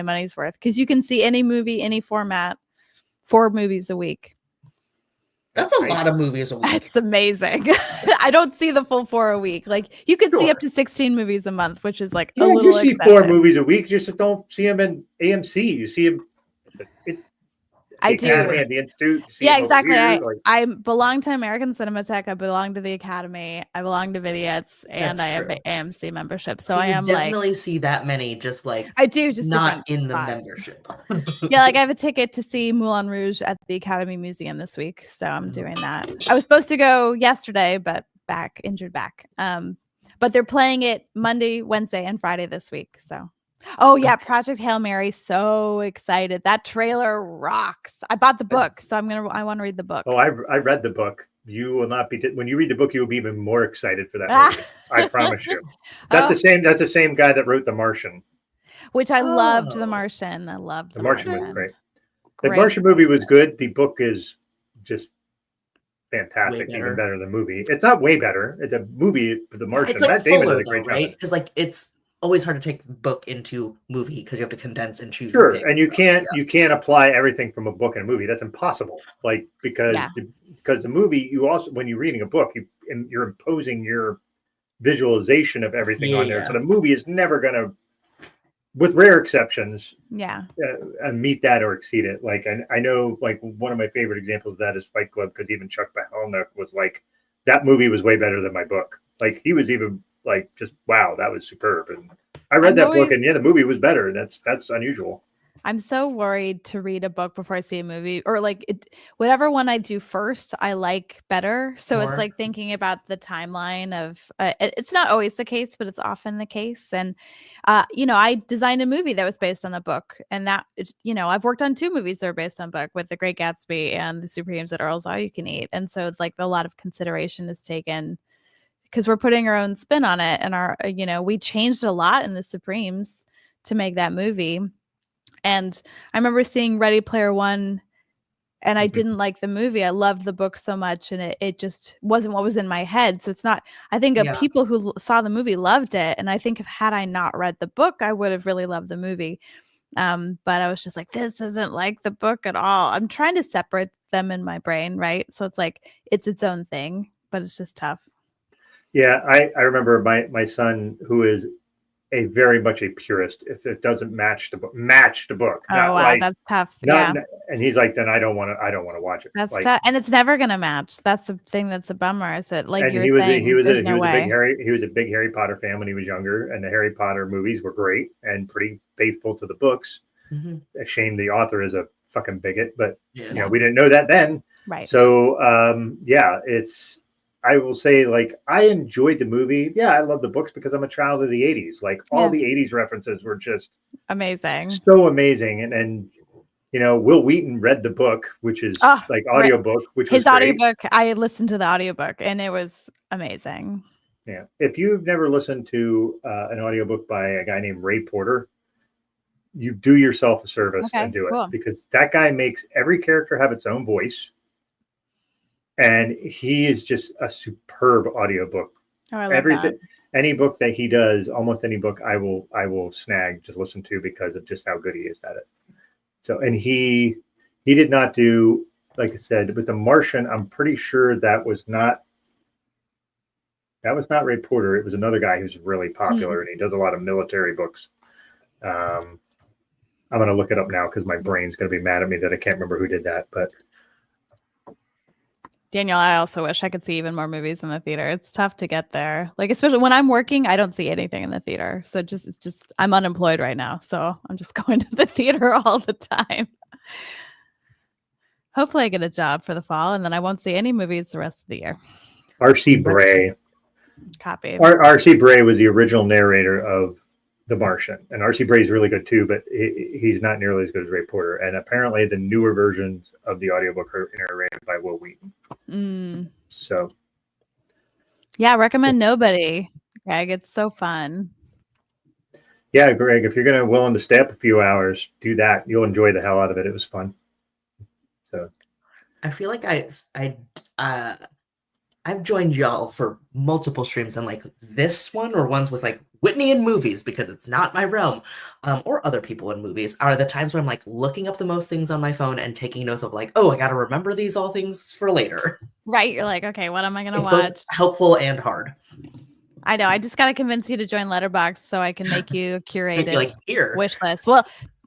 money's worth, because you can see any movie, any format, 4 movies a week. That's a lot of movies a week. It's amazing. I don't see the full 4 a week. You could see up to 16 movies a month, which is a little you see excessive. 4 movies a week. You just don't see them in AMC. You see them. I do. Academy and the Institute. Yeah, exactly. Here, I belong to American Cinematheque. I belong to the Academy. I belong to Vidiots, and I have an AMC membership. So I am definitely see that many just like I do just not in spots. the membership. Yeah, like I have a ticket to see Moulin Rouge at the Academy Museum this week, so I'm doing that. I was supposed to go yesterday, but injured back. But they're playing it Monday, Wednesday, and Friday this week. So, oh yeah, Project Hail Mary, so excited! That trailer rocks. I bought the book, so I want to read the book. Oh, I read the book. You will not be when you read the book. You will be even more excited for that movie. I promise you. That's the same guy that wrote The Martian. Which I loved. The Martian. I loved The Martian. Was great. The Great. Martian movie was good. The book is just fantastic, even better than the movie. It's not way better. It's a movie for The Martian. It's like Matt Damon fuller, did a great job. right? Because like it's always hard to take the book into movie because you have to condense and choose. Sure, and you can't apply everything from a book and a movie. That's impossible. Like because the movie, you also when you're reading a book, you're imposing your visualization of everything on there. So the movie is never going to, with rare exceptions, meet that or exceed it. Like I know, like one of my favorite examples of that is Fight Club, because even Chuck Palahniuk was like, that movie was way better than my book. Like he was even like, just wow, that was superb. And I read that book, and the movie was better. That's unusual. I'm so worried to read a book before I see a movie, or like whatever one I do first, I like better. So it's like thinking about the timeline of it's not always the case, but it's often the case. And, I designed a movie that was based on a book, and that, I've worked on 2 movies that are based on book, with The Great Gatsby and The Supremes at Earl's All You Can Eat. And so it's like a lot of consideration is taken because we're putting our own spin on it. And we changed a lot in The Supremes to make that movie. And I remember seeing Ready Player One, and I didn't like the movie. I loved the book so much, and it just wasn't what was in my head. So it's not, I think people who saw the movie loved it. And I think had I not read the book, I would have really loved the movie. But I was just like, this isn't like the book at all. I'm trying to separate them in my brain, right? So it's like, it's its own thing, but it's just tough. Yeah, I remember my son, who is very much a purist, if it doesn't match the book. Oh wow, that's tough. And he's like, then I don't want to watch it. That's tough, and it's never gonna match. That's the thing. That's a bummer. Is that like he was a big Harry Potter fan when he was younger, and the Harry Potter movies were great and pretty faithful to the books. A shame the author is a fucking bigot, but we didn't know that then. Right. So I will say, like, I enjoyed the movie. Yeah, I love the books because I'm a child of the 80s. Like, all the 80s references were just amazing. So amazing. And Will Wheaton read the book, which is like audiobook, which his was audiobook. I listened to the audiobook, and it was amazing. Yeah. If you've never listened to an audiobook by a guy named Ray Porter, you do yourself a service and do it, because that guy makes every character have its own voice. And he is just a superb audiobook. Oh, I love that. Any book that he does, almost any book I will snag, just listen to, because of just how good he is at it. So, and he did not do, like I said, with The Martian, I'm pretty sure that was not Ray Porter. It was another guy who's really popular, and he does a lot of military books. I'm going to look it up now because my brain's going to be mad at me that I can't remember who did that, but Daniel, I also wish I could see even more movies in the theater. It's tough to get there. Like, especially when I'm working, I don't see anything in the theater. So it's just I'm unemployed right now. So I'm just going to the theater all the time. Hopefully I get a job for the fall, and then I won't see any movies the rest of the year. R.C. Bray. Copy. R.C. Bray was the original narrator of The Martian, and R.C. Bray is really good too, but he's not nearly as good as Ray Porter. And apparently the newer versions of the audiobook are narrated by Will Wheaton. So yeah, recommend Nobody, Greg. It's so fun. Yeah, Greg, if you're willing to stay up a few hours, do that. You'll enjoy the hell out of it. It was fun. So I feel like I've joined y'all for multiple streams, and like this one or ones with like Whitney in movies, because it's not my realm, or other people in movies, are the times where I'm like looking up the most things on my phone and taking notes of like, oh, I got to remember these all things for later. Right. You're like, okay, what am I going to watch? Both helpful and hard. I know. I just got to convince you to join Letterboxd so I can make you a curated like, here. wish list. Well,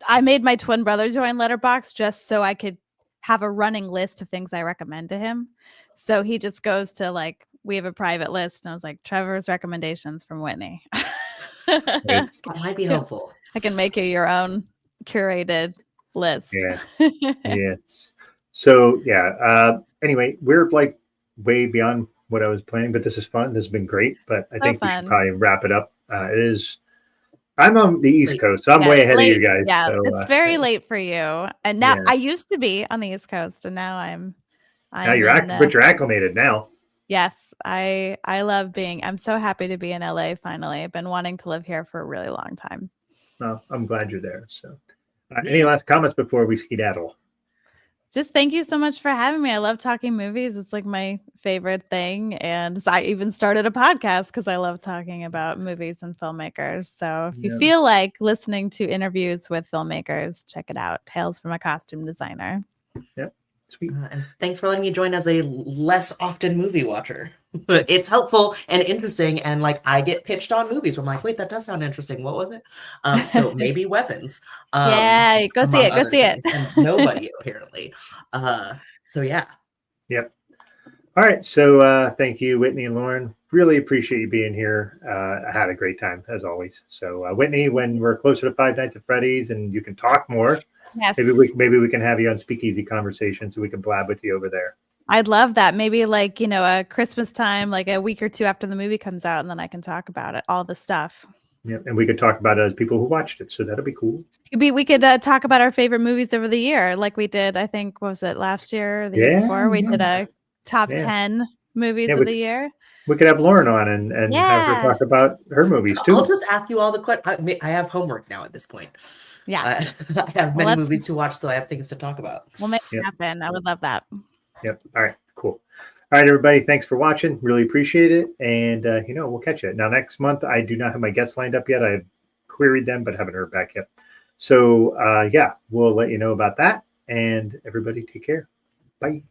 I made my twin brother join Letterboxd just so I could have a running list of things I recommend to him. So he just goes to like, we have a private list. And I was like, Trevor's recommendations from Whitney. That might be helpful. I can make you your own curated list. Yeah. Yes. So yeah. Anyway, we're like way beyond what I was planning, but this is fun. This has been great. But I think we should probably wrap it up. It is. I'm on the East Coast, so I'm way ahead of you guys. Yeah, so, it's very late for you. And now I used to be on the East Coast, and now I'm now you're acclimated now. Yes, I love being. I'm so happy to be in LA finally. I've been wanting to live here for a really long time. Well, I'm glad you're there. So, any last comments before we skedaddle? Just thank you so much for having me. I love talking movies. It's like my favorite thing. And I even started a podcast because I love talking about movies and filmmakers. So if you feel like listening to interviews with filmmakers, check it out. Tales from a Costume Designer. Yep. Sweet. And thanks for letting me join as a less often movie watcher. It's helpful and interesting. And like, I get pitched on movies where I'm like, wait, that does sound interesting. What was it? So maybe Weapons. Yeah, go see it. Go see it. And nobody apparently. So yeah. Yep. All right. So thank you, Whitney and Lauren. Really appreciate you being here. I had a great time as always. So Whitney, when we're closer to Five Nights at Freddy's and you can talk more, yes. maybe we can have you on Speakeasy Conversation so we can blab with you over there. I'd love that. Maybe like, a Christmas time, like a week or two after the movie comes out, and then I can talk about it, all the stuff. Yeah, and we could talk about it as people who watched it. So that'll be cool. We could talk about our favorite movies over the year, like we did. I think what was it last year, or the year before? We did a top 10 movies of the year. We could have Lauren on and have her talk about her movies too. I'll just ask you all the questions. I have homework now at this point. Yeah, I have many movies to watch, so I have things to talk about. We'll make it happen. I would love that. Yep. All right. Cool. All right, everybody. Thanks for watching. Really appreciate it. And, we'll catch you. Now, next month, I do not have my guests lined up yet. I've queried them, but haven't heard back yet. So, we'll let you know about that. And everybody take care. Bye.